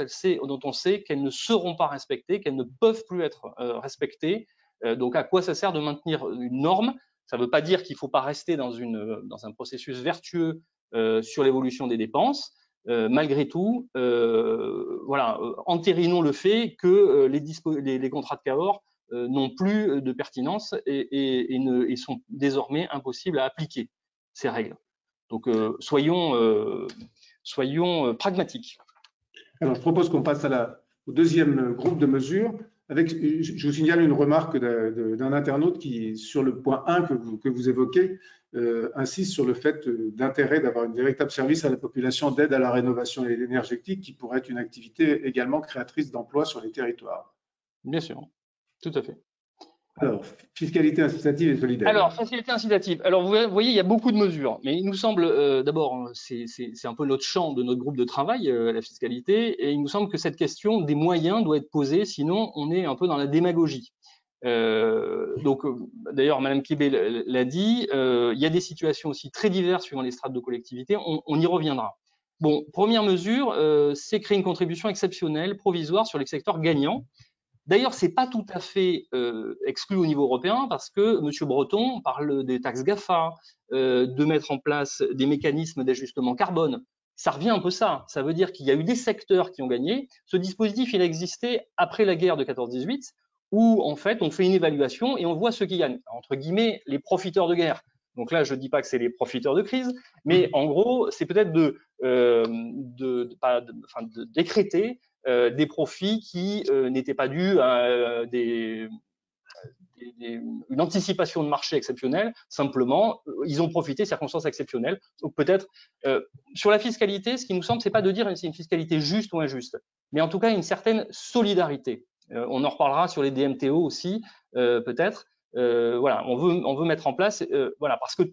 on sait qu'elles ne seront pas respectées, qu'elles ne peuvent plus être respectées. Donc à quoi ça sert de maintenir une norme? Ça ne veut pas dire qu'il ne faut pas rester dans un processus vertueux sur l'évolution des dépenses. Malgré tout, voilà, entérinons le fait que les contrats de Cahors n'ont plus de pertinence et sont désormais impossibles à appliquer, ces règles. Donc soyons pragmatiques. Alors, je propose qu'on passe au deuxième groupe de mesures. Je vous signale une remarque d'un internaute qui, sur le point 1 que vous évoquez, insiste sur le fait d'intérêt d'avoir un véritable service à la population d'aide à la rénovation énergétique qui pourrait être une activité également créatrice d'emplois sur les territoires. Bien sûr, tout à fait. Alors, fiscalité incitative et solidaire. Alors, fiscalité incitative. Alors, vous voyez, il y a beaucoup de mesures, mais il nous semble, d'abord, c'est un peu notre champ de notre groupe de travail, la fiscalité, et il nous semble que cette question des moyens doit être posée, sinon on est un peu dans la démagogie. Donc, d'ailleurs, Madame Kébé l'a dit, il y a des situations aussi très diverses suivant les strates de collectivité, on y reviendra. Bon, première mesure, c'est créer une contribution exceptionnelle, provisoire sur les secteurs gagnants. D'ailleurs, ce n'est pas tout à fait exclu au niveau européen parce que M. Breton parle des taxes GAFA, de mettre en place des mécanismes d'ajustement carbone. Ça revient un peu ça. Ça veut dire qu'il y a eu des secteurs qui ont gagné. Ce dispositif, il a existé après la guerre de 14-18 où, en fait, on fait une évaluation et on voit ceux qui gagnent. Entre guillemets, les profiteurs de guerre. Donc là, je ne dis pas que c'est les profiteurs de crise, mais en gros, c'est peut-être de décréter des profits qui n'étaient pas dus à une anticipation de marché exceptionnelle. Simplement, ils ont profité de circonstances exceptionnelles. Donc peut-être, sur la fiscalité, ce qui nous semble, c'est pas de dire si c'est une fiscalité juste ou injuste, mais en tout cas une certaine solidarité. On en reparlera sur les DMTO aussi, peut-être. voilà, on veut mettre en place, voilà, parce que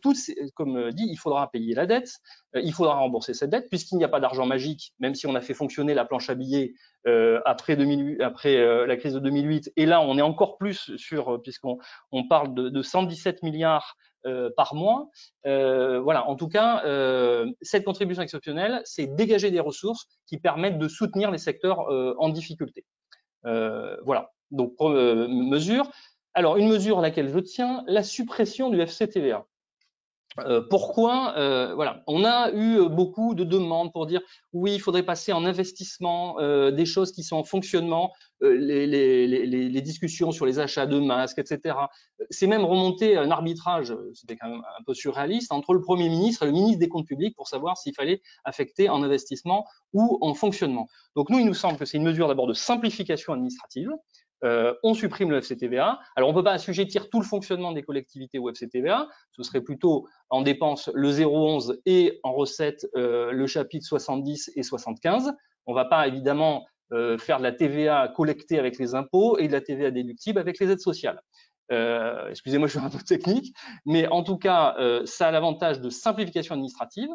comme dit, il faudra payer la dette, il faudra rembourser cette dette, puisqu'il n'y a pas d'argent magique, même si on a fait fonctionner la planche à billets après la crise de 2008, et là on est encore plus puisqu'on parle de 117 milliards par mois. Voilà, en tout cas, cette contribution exceptionnelle, c'est dégager des ressources qui permettent de soutenir les secteurs en difficulté. Voilà, donc mesure. Alors, une mesure à laquelle je tiens, la suppression du FCTVA. Pourquoi voilà, on a eu beaucoup de demandes pour dire oui, il faudrait passer en investissement des choses qui sont en fonctionnement, les discussions sur les achats de masques, etc. C'est même remonté à un arbitrage, c'était quand même un peu surréaliste, entre le Premier ministre et le ministre des Comptes publics pour savoir s'il fallait affecter en investissement ou en fonctionnement. Donc nous, il nous semble que c'est une mesure d'abord de simplification administrative. On supprime le FCTVA. Alors, on ne peut pas assujettir tout le fonctionnement des collectivités au FCTVA. Ce serait plutôt en dépenses le 0,11 et en recettes le chapitre 70 et 75. On ne va pas évidemment faire de la TVA collectée avec les impôts et de la TVA déductible avec les aides sociales. Excusez-moi, je suis un peu technique, mais en tout cas, ça a l'avantage de simplification administrative.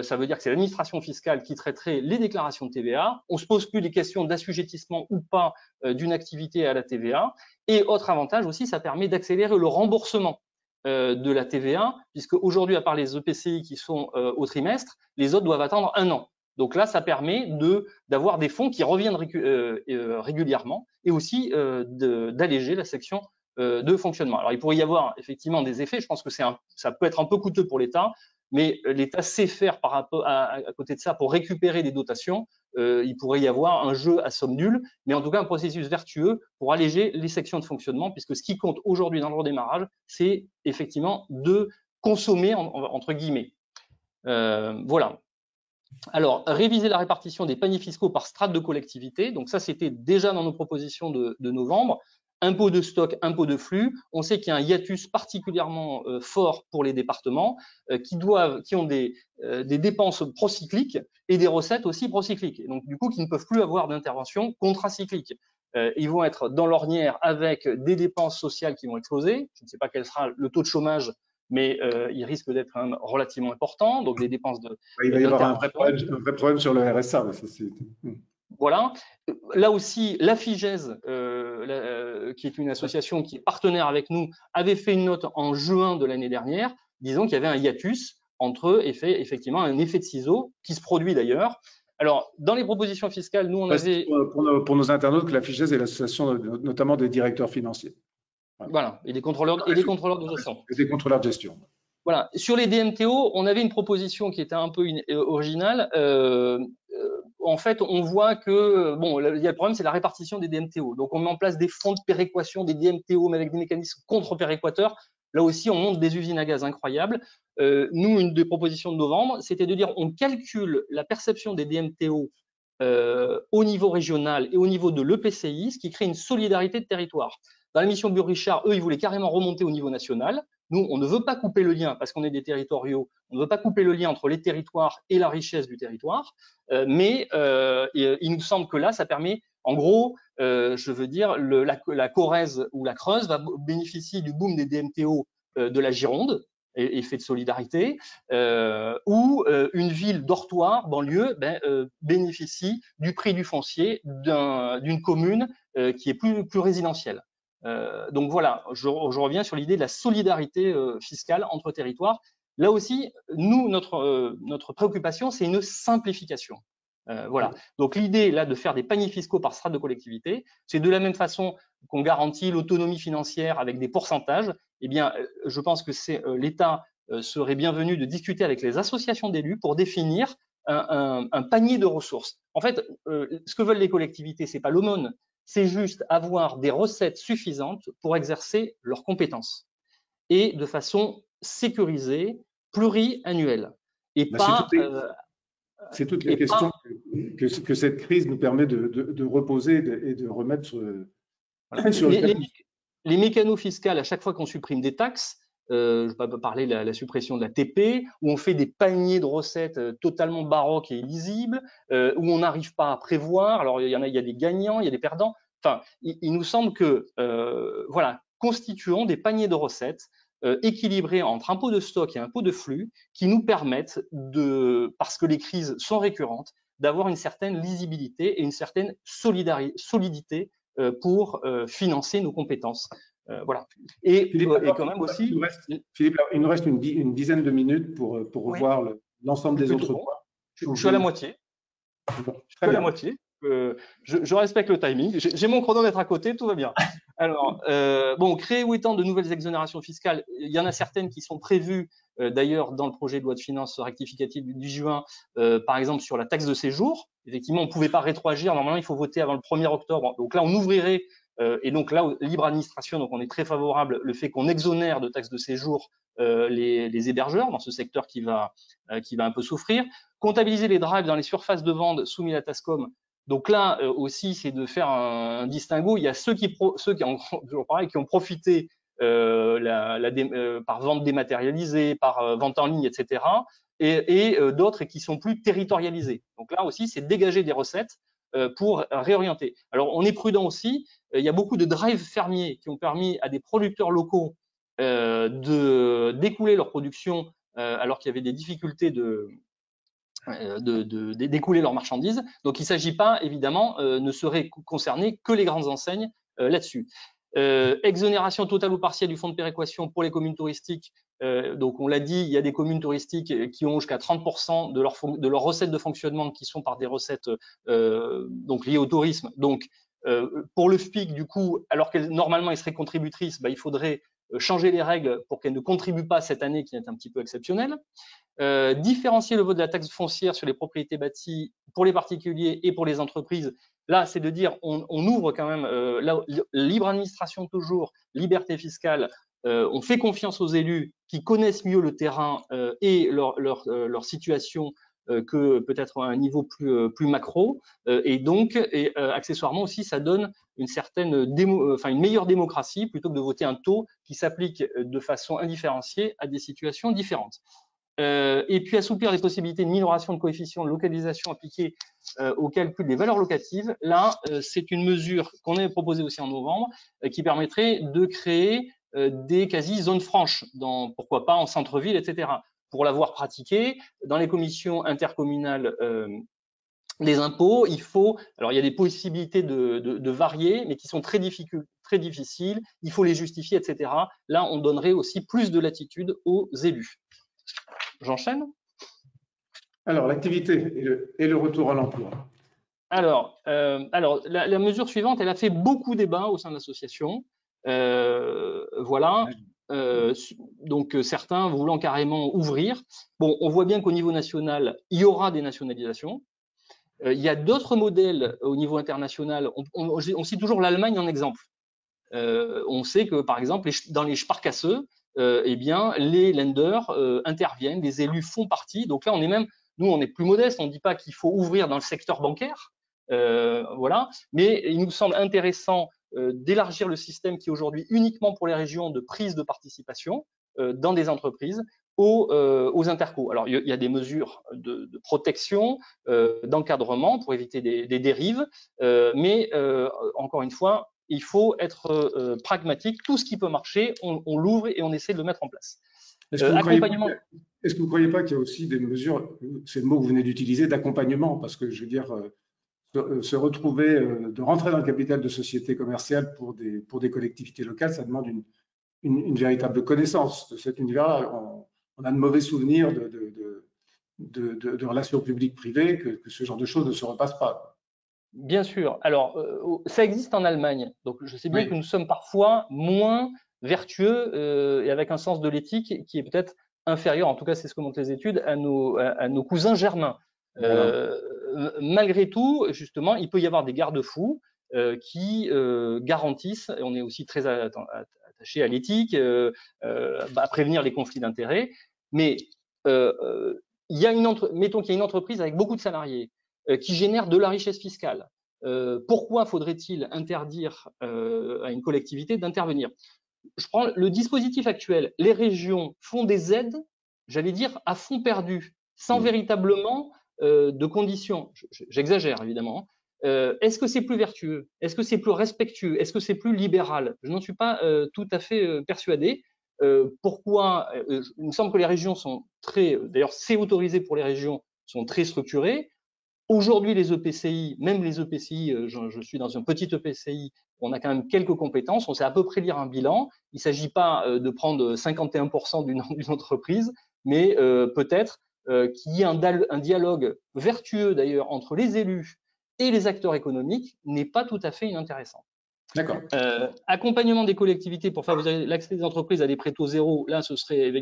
Ça veut dire que c'est l'administration fiscale qui traiterait les déclarations de TVA. On se pose plus les questions d'assujettissement ou pas d'une activité à la TVA. Et autre avantage aussi, ça permet d'accélérer le remboursement de la TVA, puisque aujourd'hui, à part les EPCI qui sont au trimestre, les autres doivent attendre 1 an. Donc là, ça permet d'avoir des fonds qui reviennent régulièrement et aussi d'alléger la section de fonctionnement. Alors, il pourrait y avoir effectivement des effets. Je pense que ça peut être un peu coûteux pour l'État, mais l'État sait faire par rapport à côté de ça pour récupérer des dotations. Il pourrait y avoir un jeu à somme nulle, mais en tout cas un processus vertueux pour alléger les sections de fonctionnement, puisque ce qui compte aujourd'hui dans le redémarrage, c'est effectivement de consommer entre guillemets. Voilà. Alors, réviser la répartition des paniers fiscaux par strate de collectivité. Donc ça, c'était déjà dans nos propositions de novembre. Impôt de stock, impôt de flux. On sait qu'il y a un hiatus particulièrement fort pour les départements qui ont des dépenses procycliques et des recettes aussi procycliques. Et donc, du coup, qui ne peuvent plus avoir d'intervention contracyclique. Ils vont être dans l'ornière avec des dépenses sociales qui vont exploser. Je ne sais pas quel sera le taux de chômage, mais il risque d'être quand même relativement important. Donc, des dépenses de. Il va y avoir un vrai problème sur le RSA. Ça, voilà. Là aussi, la FIGES, qui est une association qui est partenaire avec nous, avait fait une note en juin de l'année dernière, disant qu'il y avait un hiatus entre effectivement un effet de ciseau qui se produit d'ailleurs. Alors, dans les propositions fiscales, nous, on avait… Pour nos internautes, que la FIGES est l'association notamment des directeurs financiers. Voilà, et des contrôleurs de gestion. Et des contrôleurs de gestion. Voilà. Sur les DMTO, on avait une proposition qui était un peu originale. En fait, on voit que bon, il y a le problème, c'est la répartition des DMTO. Donc, on met en place des fonds de péréquation des DMTO, mais avec des mécanismes contre-péréquateurs. Là aussi, on monte des usines à gaz incroyables. Nous, une des propositions de novembre, c'était de dire on calcule la perception des DMTO au niveau régional et au niveau de l'EPCI, ce qui crée une solidarité de territoire. Dans la mission Burrichard, eux, ils voulaient carrément remonter au niveau national. Nous, on ne veut pas couper le lien parce qu'on est des territoriaux. On ne veut pas couper le lien entre les territoires et la richesse du territoire. Mais il nous semble que là, ça permet, en gros, je veux dire, la Corrèze ou la Creuse va bénéficier du boom des DMTO de la Gironde, effet de solidarité, ou une ville dortoir, banlieue, bénéficie du prix du foncier d'une commune qui est plus résidentielle. Donc voilà, je reviens sur l'idée de la solidarité fiscale entre territoires. Là aussi, nous, notre préoccupation, c'est une simplification. Voilà. Donc l'idée là de faire des paniers fiscaux par strate de collectivité, c'est de la même façon qu'on garantit l'autonomie financière avec des pourcentages. Eh bien, je pense que l'État serait bienvenu de discuter avec les associations d'élus pour définir un panier de ressources. En fait, ce que veulent les collectivités, c'est pas l'aumône, c'est juste avoir des recettes suffisantes pour exercer leurs compétences et de façon sécurisée, pluriannuelle. Et pas. C'est toutes les questions que cette crise nous permet de reposer et de remettre sur le les mécanos fiscaux, à chaque fois qu'on supprime des taxes, je vais pas parler de la suppression de la TP, où on fait des paniers de recettes totalement baroques et illisibles, où on n'arrive pas à prévoir. Alors il y a des gagnants, il y a des perdants. Enfin, il nous semble que voilà, constituons des paniers de recettes équilibrés entre impôts de stock et impôts de flux qui nous permettent, parce que les crises sont récurrentes, d'avoir une certaine lisibilité et une certaine solidité pour financer nos compétences. Voilà. Et quand même aussi… Philippe, il nous reste une dizaine de minutes pour voir l'ensemble des autres points. Je suis à la moitié. Très bien. À la moitié. Je respecte le timing. J'ai mon chronomètre à côté, tout va bien. Alors, créer ou étendre de nouvelles exonérations fiscales, il y en a certaines qui sont prévues d'ailleurs dans le projet de loi de finances rectificative du 10 juin, par exemple sur la taxe de séjour. Effectivement, on ne pouvait pas rétroagir. Normalement, il faut voter avant le 1er octobre. Donc là, on ouvrirait, et donc là, libre administration, donc on est très favorable le fait qu'on exonère de taxe de séjour les hébergeurs dans ce secteur qui va un peu souffrir. Comptabiliser les drives dans les surfaces de vente soumis à la TASCOM. Donc là aussi, c'est de faire un distinguo. Il y a ceux qui ont profité par vente dématérialisée, par vente en ligne, etc. Et d'autres qui sont plus territorialisés. Donc là aussi, c'est dégager des recettes pour réorienter. Alors, on est prudent aussi. Il y a beaucoup de drives fermiers qui ont permis à des producteurs locaux d'écouler leur production alors qu'il y avait des difficultés d'écouler leurs marchandises. Donc, il ne s'agit pas, évidemment, ne seraient concernés que les grandes enseignes là-dessus. Exonération totale ou partielle du fonds de péréquation pour les communes touristiques. Donc, on l'a dit, il y a des communes touristiques qui ont jusqu'à 30% de leurs recettes de fonctionnement qui sont par des recettes donc liées au tourisme. Donc, pour le FPIC, du coup, alors qu'elle normalement elle serait contributrice, il faudrait changer les règles pour qu'elle ne contribue pas cette année qui est un petit peu exceptionnelle. Différencier le vote de la taxe foncière sur les propriétés bâties pour les particuliers et pour les entreprises. Là, c'est de dire on ouvre quand même libre administration toujours, liberté fiscale. On fait confiance aux élus qui connaissent mieux le terrain et leur situation que peut-être à un niveau plus macro. Et donc, accessoirement aussi, ça donne une certaine une meilleure démocratie plutôt que de voter un taux qui s'applique de façon indifférenciée à des situations différentes. Et puis assouplir les possibilités de minoration de coefficients de localisation appliquées au calcul des valeurs locatives. Là, c'est une mesure qu'on avait proposée aussi en novembre qui permettrait de créer des quasi-zones franches, pourquoi pas en centre-ville, etc. Pour l'avoir pratiqué, dans les commissions intercommunales des impôts, il y a des possibilités de varier, mais qui sont très difficiles, il faut les justifier, etc. Là, on donnerait aussi plus de latitude aux élus. J'enchaîne. Alors, l'activité et le retour à l'emploi. Alors, la mesure suivante, elle a fait beaucoup débat au sein de l'association. Voilà. Donc, certains voulant carrément ouvrir. Bon, on voit bien qu'au niveau national, il y aura des nationalisations. Il y a d'autres modèles au niveau international. On cite toujours l'Allemagne en exemple. On sait que, par exemple, dans les Sparkasse, les lenders interviennent, les élus font partie. Donc là, nous, on est plus modeste. On ne dit pas qu'il faut ouvrir dans le secteur bancaire, voilà. Mais il nous semble intéressant d'élargir le système qui est aujourd'hui uniquement pour les régions de prise de participation dans des entreprises aux intercos. Alors, il y a des mesures de protection, d'encadrement pour éviter des dérives, mais encore une fois, il faut être pragmatique. Tout ce qui peut marcher, on l'ouvre et on essaie de le mettre en place. Est-ce que vous ne croyez pas qu'il y a aussi des mesures, c'est le mot que vous venez d'utiliser, d'accompagnement? Parce que je veux dire, se retrouver, de rentrer dans le capital de société commerciale pour des collectivités locales, ça demande une véritable connaissance de cet univers-là. On a de mauvais souvenirs de relations publiques-privées, que ce genre de choses ne se repasse pas. Bien sûr. Alors, ça existe en Allemagne. Donc, je sais bien que nous sommes parfois moins vertueux et avec un sens de l'éthique qui est peut-être inférieur, en tout cas c'est ce que montrent les études, à nos cousins germains. Voilà. Malgré tout, justement, il peut y avoir des garde-fous qui garantissent, et on est aussi très attaché à l'éthique, à prévenir les conflits d'intérêts, mais mettons qu'il y a une entreprise avec beaucoup de salariés qui génère de la richesse fiscale. Pourquoi faudrait-il interdire à une collectivité d'intervenir? Je prends le dispositif actuel. Les régions font des aides, j'allais dire, à fond perdu, sans véritablement de conditions. J'exagère, évidemment. Est-ce que c'est plus vertueux? Est-ce que c'est plus respectueux? Est-ce que c'est plus libéral? Je n'en suis pas tout à fait persuadé. Pourquoi? Il me semble que les régions sont très, d'ailleurs c'est autorisé pour les régions, sont très structurées. Aujourd'hui, les EPCI, même les EPCI, je suis dans un petit EPCI, on a quand même quelques compétences, on sait à peu près lire un bilan. Il ne s'agit pas de prendre 51% d'une entreprise, mais peut-être qu'il y ait un dialogue vertueux d'ailleurs entre les élus et les acteurs économiques n'est pas tout à fait inintéressant. D'accord. Accompagnement des collectivités pour favoriser l'accès des entreprises à des prêts taux zéro, là ce serait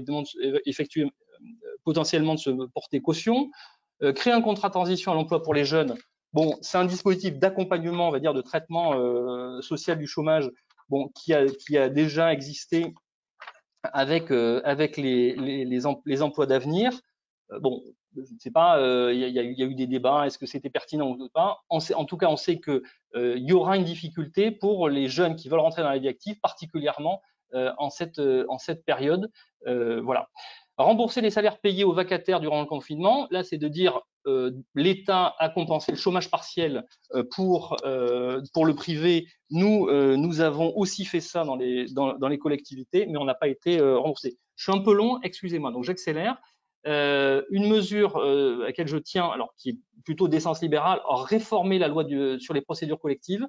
effectué potentiellement de se porter caution. Créer un contrat de transition à l'emploi pour les jeunes, bon, c'est un dispositif d'accompagnement, on va dire, de traitement social du chômage, bon, qui a déjà existé avec les emplois d'avenir. Bon, je ne sais pas, il y a eu des débats, est-ce que c'était pertinent ou pas. En tout cas, on sait qu'il y aura une difficulté pour les jeunes qui veulent rentrer dans la vie active, particulièrement en cette période. Voilà. Rembourser les salaires payés aux vacataires durant le confinement, là, c'est de dire l'État a compensé le chômage partiel pour le privé. Nous avons aussi fait ça dans les collectivités, mais on n'a pas été remboursé. Je suis un peu long, excusez-moi, donc j'accélère. Une mesure à laquelle je tiens, alors qui est plutôt d'essence libérale, réformer la loi sur les procédures collectives.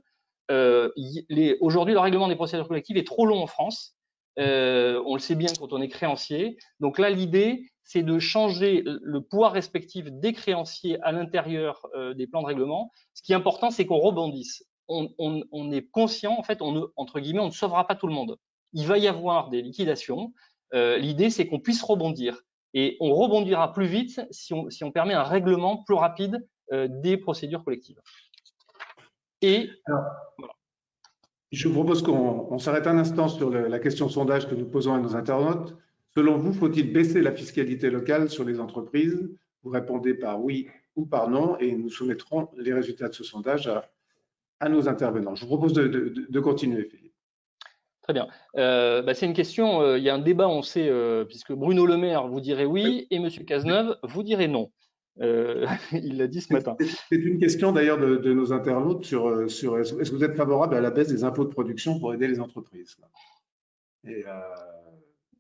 Aujourd'hui, le règlement des procédures collectives est trop long en France. On le sait bien quand on est créancier. Donc là, l'idée, c'est de changer le pouvoir respectif des créanciers à l'intérieur des plans de règlement. Ce qui est important, c'est qu'on rebondisse. On est conscient, en fait, entre guillemets, on ne sauvera pas tout le monde. Il va y avoir des liquidations. L'idée, c'est qu'on puisse rebondir. Et on rebondira plus vite si on permet un règlement plus rapide des procédures collectives. Et alors, voilà. Je vous propose qu'on s'arrête un instant sur la question sondage que nous posons à nos internautes. Selon vous, faut-il baisser la fiscalité locale sur les entreprises? Vous répondez par oui ou par non et nous soumettrons les résultats de ce sondage à nos intervenants. Je vous propose de continuer, Philippe. Très bien. C'est une question, il y a un débat, on sait, puisque Bruno Le Maire vous dirait oui et M. Cazeneuve vous dirait non. Il l'a dit ce matin. C'est une question d'ailleurs de nos internautes sur est-ce que vous êtes favorable à la baisse des impôts de production pour aider les entreprises?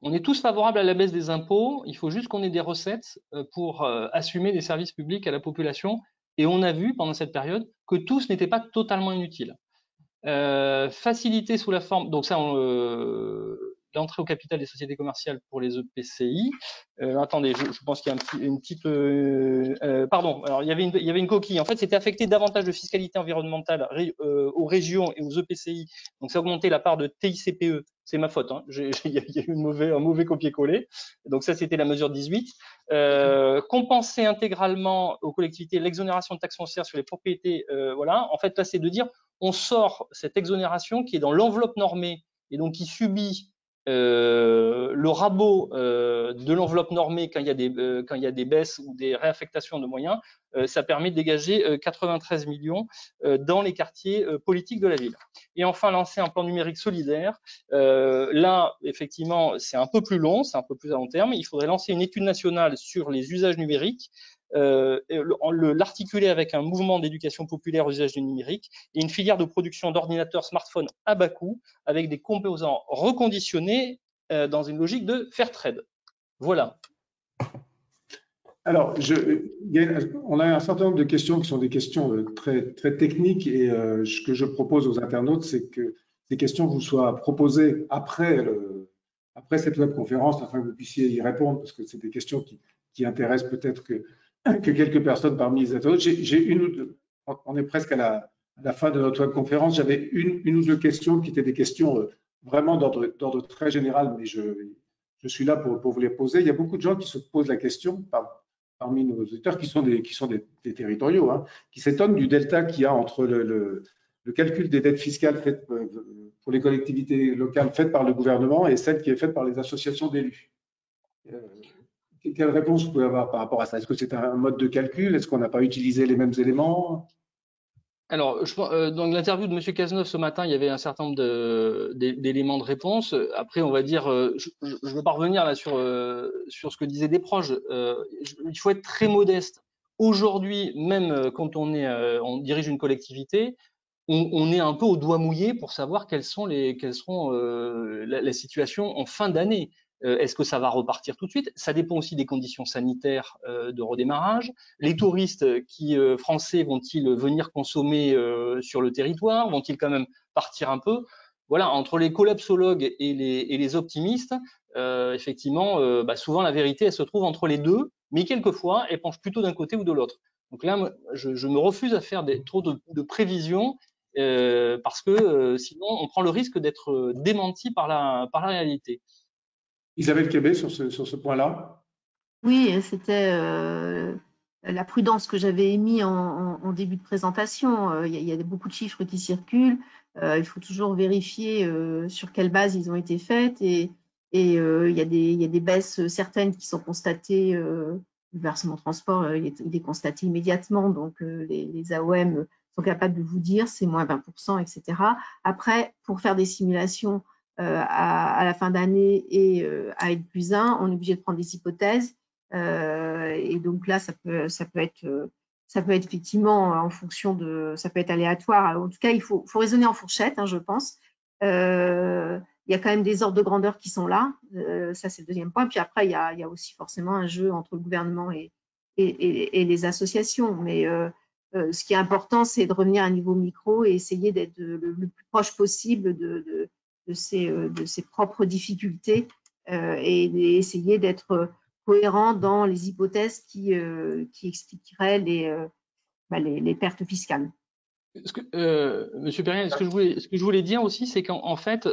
On est tous favorables à la baisse des impôts, il faut juste qu'on ait des recettes pour assumer des services publics à la population. Et on a vu pendant cette période que tous n'étaient pas totalement inutiles. Faciliter sous la forme, donc ça, l'entrée au capital des sociétés commerciales pour les EPCI. Attendez, je pense qu'il y a une petite. Pardon. Alors il y avait une coquille. En fait, c'était affecter davantage de fiscalité environnementale aux régions et aux EPCI. Donc ça augmentait la part de TICPE. C'est ma faute. Hein. Il y a eu un mauvais copier-coller. Donc ça, c'était la mesure 18. Compenser intégralement aux collectivités l'exonération de taxes foncières sur les propriétés. Voilà. En fait, là, c'est de dire on sort cette exonération qui est dans l'enveloppe normée et donc qui subit le rabot de l'enveloppe normée quand il y a des baisses ou des réaffectations de moyens. Ça permet de dégager 93 millions dans les quartiers politiques de la ville. Et enfin, lancer un plan numérique solidaire. Là, effectivement, c'est un peu plus long, c'est un peu plus à long terme. Il faudrait lancer une étude nationale sur les usages numériques, l'articuler avec un mouvement d'éducation populaire aux usages du numérique et une filière de production d'ordinateurs smartphones à bas coût avec des composants reconditionnés dans une logique de fair trade. Voilà. Alors, on a un certain nombre de questions qui sont des questions très, très techniques et ce que je propose aux internautes, c'est que ces questions vous soient proposées après cette webconférence afin que vous puissiez y répondre parce que c'est des questions qui intéressent peut-être que quelques personnes parmi les internautes. J'ai une ou deux, on est presque à la fin de notre webconférence, j'avais une ou deux questions qui étaient des questions vraiment d'ordre très général, mais je suis là pour vous les poser. Il y a beaucoup de gens qui se posent la question, parmi nos auditeurs, qui sont des territoriaux, hein, qui s'étonnent du delta qu'il y a entre le calcul des dettes fiscales faites pour les collectivités locales faites par le gouvernement et celle qui est faite par les associations d'élus. Quelle réponse vous pouvez avoir par rapport à ça? Est-ce que c'est un mode de calcul? Est-ce qu'on n'a pas utilisé les mêmes éléments? Alors, dans l'interview de M. Cazeneuve ce matin, il y avait un certain nombre d'éléments de réponse. Après, on va dire, je ne veux pas revenir là sur ce que disaient des proches. Il faut être très modeste. aujourd'hui, même quand on dirige une collectivité, on est un peu au doigt mouillé pour savoir quelles seront la situation en fin d'année. Est-ce que ça va repartir tout de suite? Ça dépend aussi des conditions sanitaires de redémarrage. Les touristes français vont-ils venir consommer sur le territoire? Vont-ils quand même partir un peu? Voilà, entre les collapsologues et les optimistes, effectivement, souvent la vérité, elle se trouve entre les deux, mais quelquefois, elle penche plutôt d'un côté ou de l'autre. Donc là, je me refuse à faire trop de prévisions parce que sinon, on prend le risque d'être démenti par la réalité. Isabelle Québé, sur ce point-là. Oui, c'était la prudence que j'avais émise en début de présentation. Il y a beaucoup de chiffres qui circulent. Il faut toujours vérifier sur quelle base ils ont été faits. Et il y a des baisses certaines qui sont constatées. Le versement transport, il est constaté immédiatement. Donc, les AOM sont capables de vous dire c'est moins 20%, etc. Après, pour faire des simulations à la fin d'année et à N+1, on est obligé de prendre des hypothèses. Et donc là, ça peut être effectivement en fonction ça peut être aléatoire. En tout cas, il faut raisonner en fourchette, hein, je pense. Il y a quand même des ordres de grandeur qui sont là. Ça, c'est le deuxième point. Puis après, il y a aussi forcément un jeu entre le gouvernement et les associations. Mais ce qui est important, c'est de revenir à un niveau micro et essayer d'être le plus proche possible de ses propres difficultés et essayer d'être cohérent dans les hypothèses qui expliqueraient les pertes fiscales. Monsieur Perrien, ce que je voulais dire aussi, c'est qu'en fait,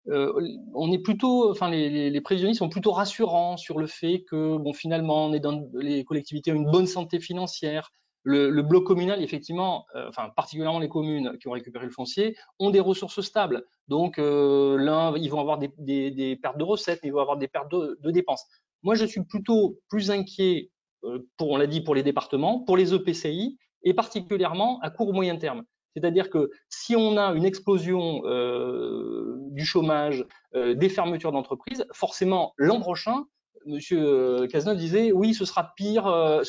on est plutôt, enfin, les prévisionnistes sont plutôt rassurants sur le fait que, bon, finalement, les collectivités ont une bonne santé financière. Le bloc communal, effectivement, enfin, particulièrement les communes qui ont récupéré le foncier, ont des ressources stables. Donc, ils vont avoir des pertes de recettes, mais ils vont avoir des pertes de dépenses. Moi, je suis plutôt plus inquiet, on l'a dit, pour les départements, pour les EPCI, et particulièrement à court ou moyen terme. C'est-à-dire que si on a une explosion du chômage, des fermetures d'entreprises, forcément l'an prochain, Monsieur Cazeneuve disait oui, ce sera pire,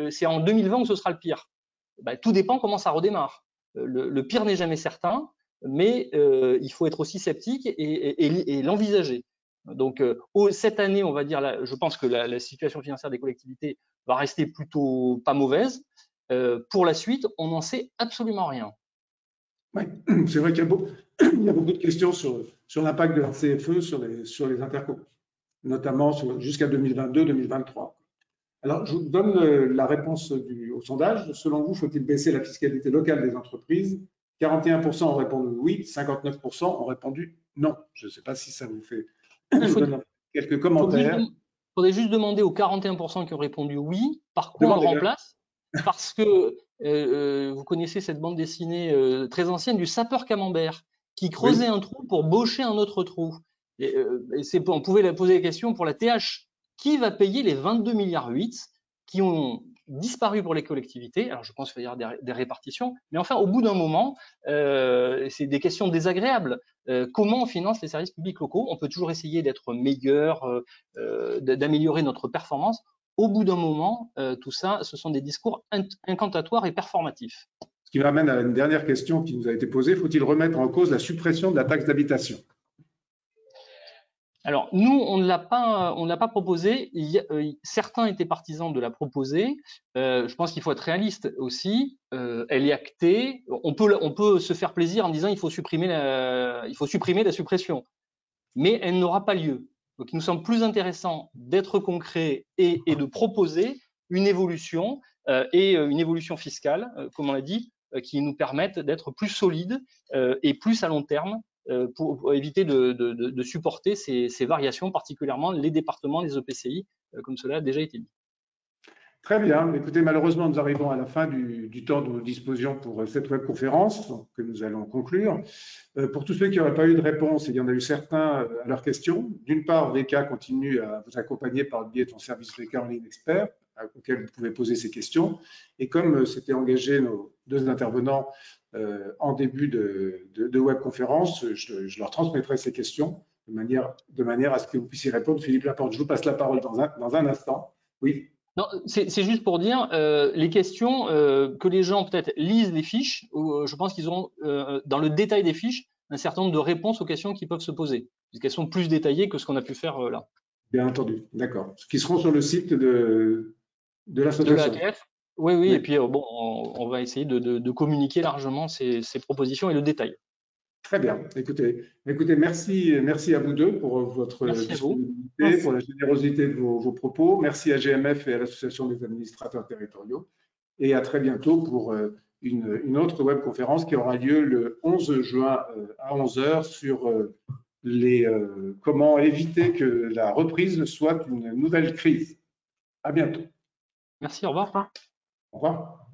c'est en 2020 où ce sera le pire. Tout dépend comment ça redémarre. Le pire n'est jamais certain, mais il faut être aussi sceptique et l'envisager. Donc cette année, on va dire, je pense que la situation financière des collectivités va rester plutôt pas mauvaise. Pour la suite, on n'en sait absolument rien. Oui, c'est vrai qu'il y a beaucoup de questions sur l'impact de la CFE sur les interco, notamment jusqu'à 2022-2023. Alors, je vous donne la réponse au sondage. Selon vous, faut-il baisser la fiscalité locale des entreprises? 41% ont répondu oui, 59% ont répondu non. Je ne sais pas si ça vous fait quelques commentaires. Il faudrait juste demander aux 41% qui ont répondu oui, par quoi on le remplace? Parce que vous connaissez cette bande dessinée très ancienne du sapeur camembert qui creusait un trou pour baucher un autre trou. On pouvait poser la question pour la TH. Qui va payer les 22,8 milliards qui ont disparu pour les collectivités? Alors, je pense qu'il va y avoir des répartitions, mais enfin, au bout d'un moment, c'est des questions désagréables. Comment on finance les services publics locaux? On peut toujours essayer d'être meilleur, d'améliorer notre performance. Au bout d'un moment, tout ça, ce sont des discours incantatoires et performatifs. Ce qui m'amène à une dernière question qui nous a été posée. Faut-il remettre en cause la suppression de la taxe d'habitation? Alors, nous, on ne l'a pas proposé. Certains étaient partisans de la proposer. Je pense qu'il faut être réaliste aussi. Elle est actée. On peut se faire plaisir en disant il faut supprimer la suppression. Mais elle n'aura pas lieu. Donc, il nous semble plus intéressant d'être concret et de proposer une évolution et une évolution fiscale, comme on l'a dit, qui nous permettent d'être plus solides et plus à long terme pour éviter de supporter ces variations, particulièrement les départements, les EPCI, comme cela a déjà été dit. Très bien. Écoutez, malheureusement, nous arrivons à la fin du temps de nos dispositions pour cette webconférence que nous allons conclure. Pour tous ceux qui n'auraient pas eu de réponse, il y en a eu certains à leurs questions. D'une part, VK continue à vous accompagner par le biais de son service VK en ligne expert, auquel vous pouvez poser ces questions. Et comme s'étaient engagés nos deux intervenants en début de webconférence, je leur transmettrai ces questions de manière à ce que vous puissiez répondre. Philippe Laporte, je vous passe la parole dans un instant. Oui. Non, c'est juste pour dire les questions que les gens peut-être lisent les fiches. Je pense qu'ils auront dans le détail des fiches un certain nombre de réponses aux questions qui peuvent se poser, puisqu'elles sont plus détaillées que ce qu'on a pu faire là. Bien entendu, d'accord. Qui seront sur le site de De l'association. l'ATF. Oui, oui, et Oui. puis bon, on va essayer de communiquer largement ces propositions et le détail. Très bien. Écoutez, merci à vous deux pour votre Merci à vous. disponibilité, Merci. pour la générosité de vos propos. Merci à GMF et à l'Association des administrateurs territoriaux. Et à très bientôt pour une autre webconférence qui aura lieu le 11 juin à 11 h sur comment éviter que la reprise soit une nouvelle crise. À bientôt. Merci, au revoir. Au revoir.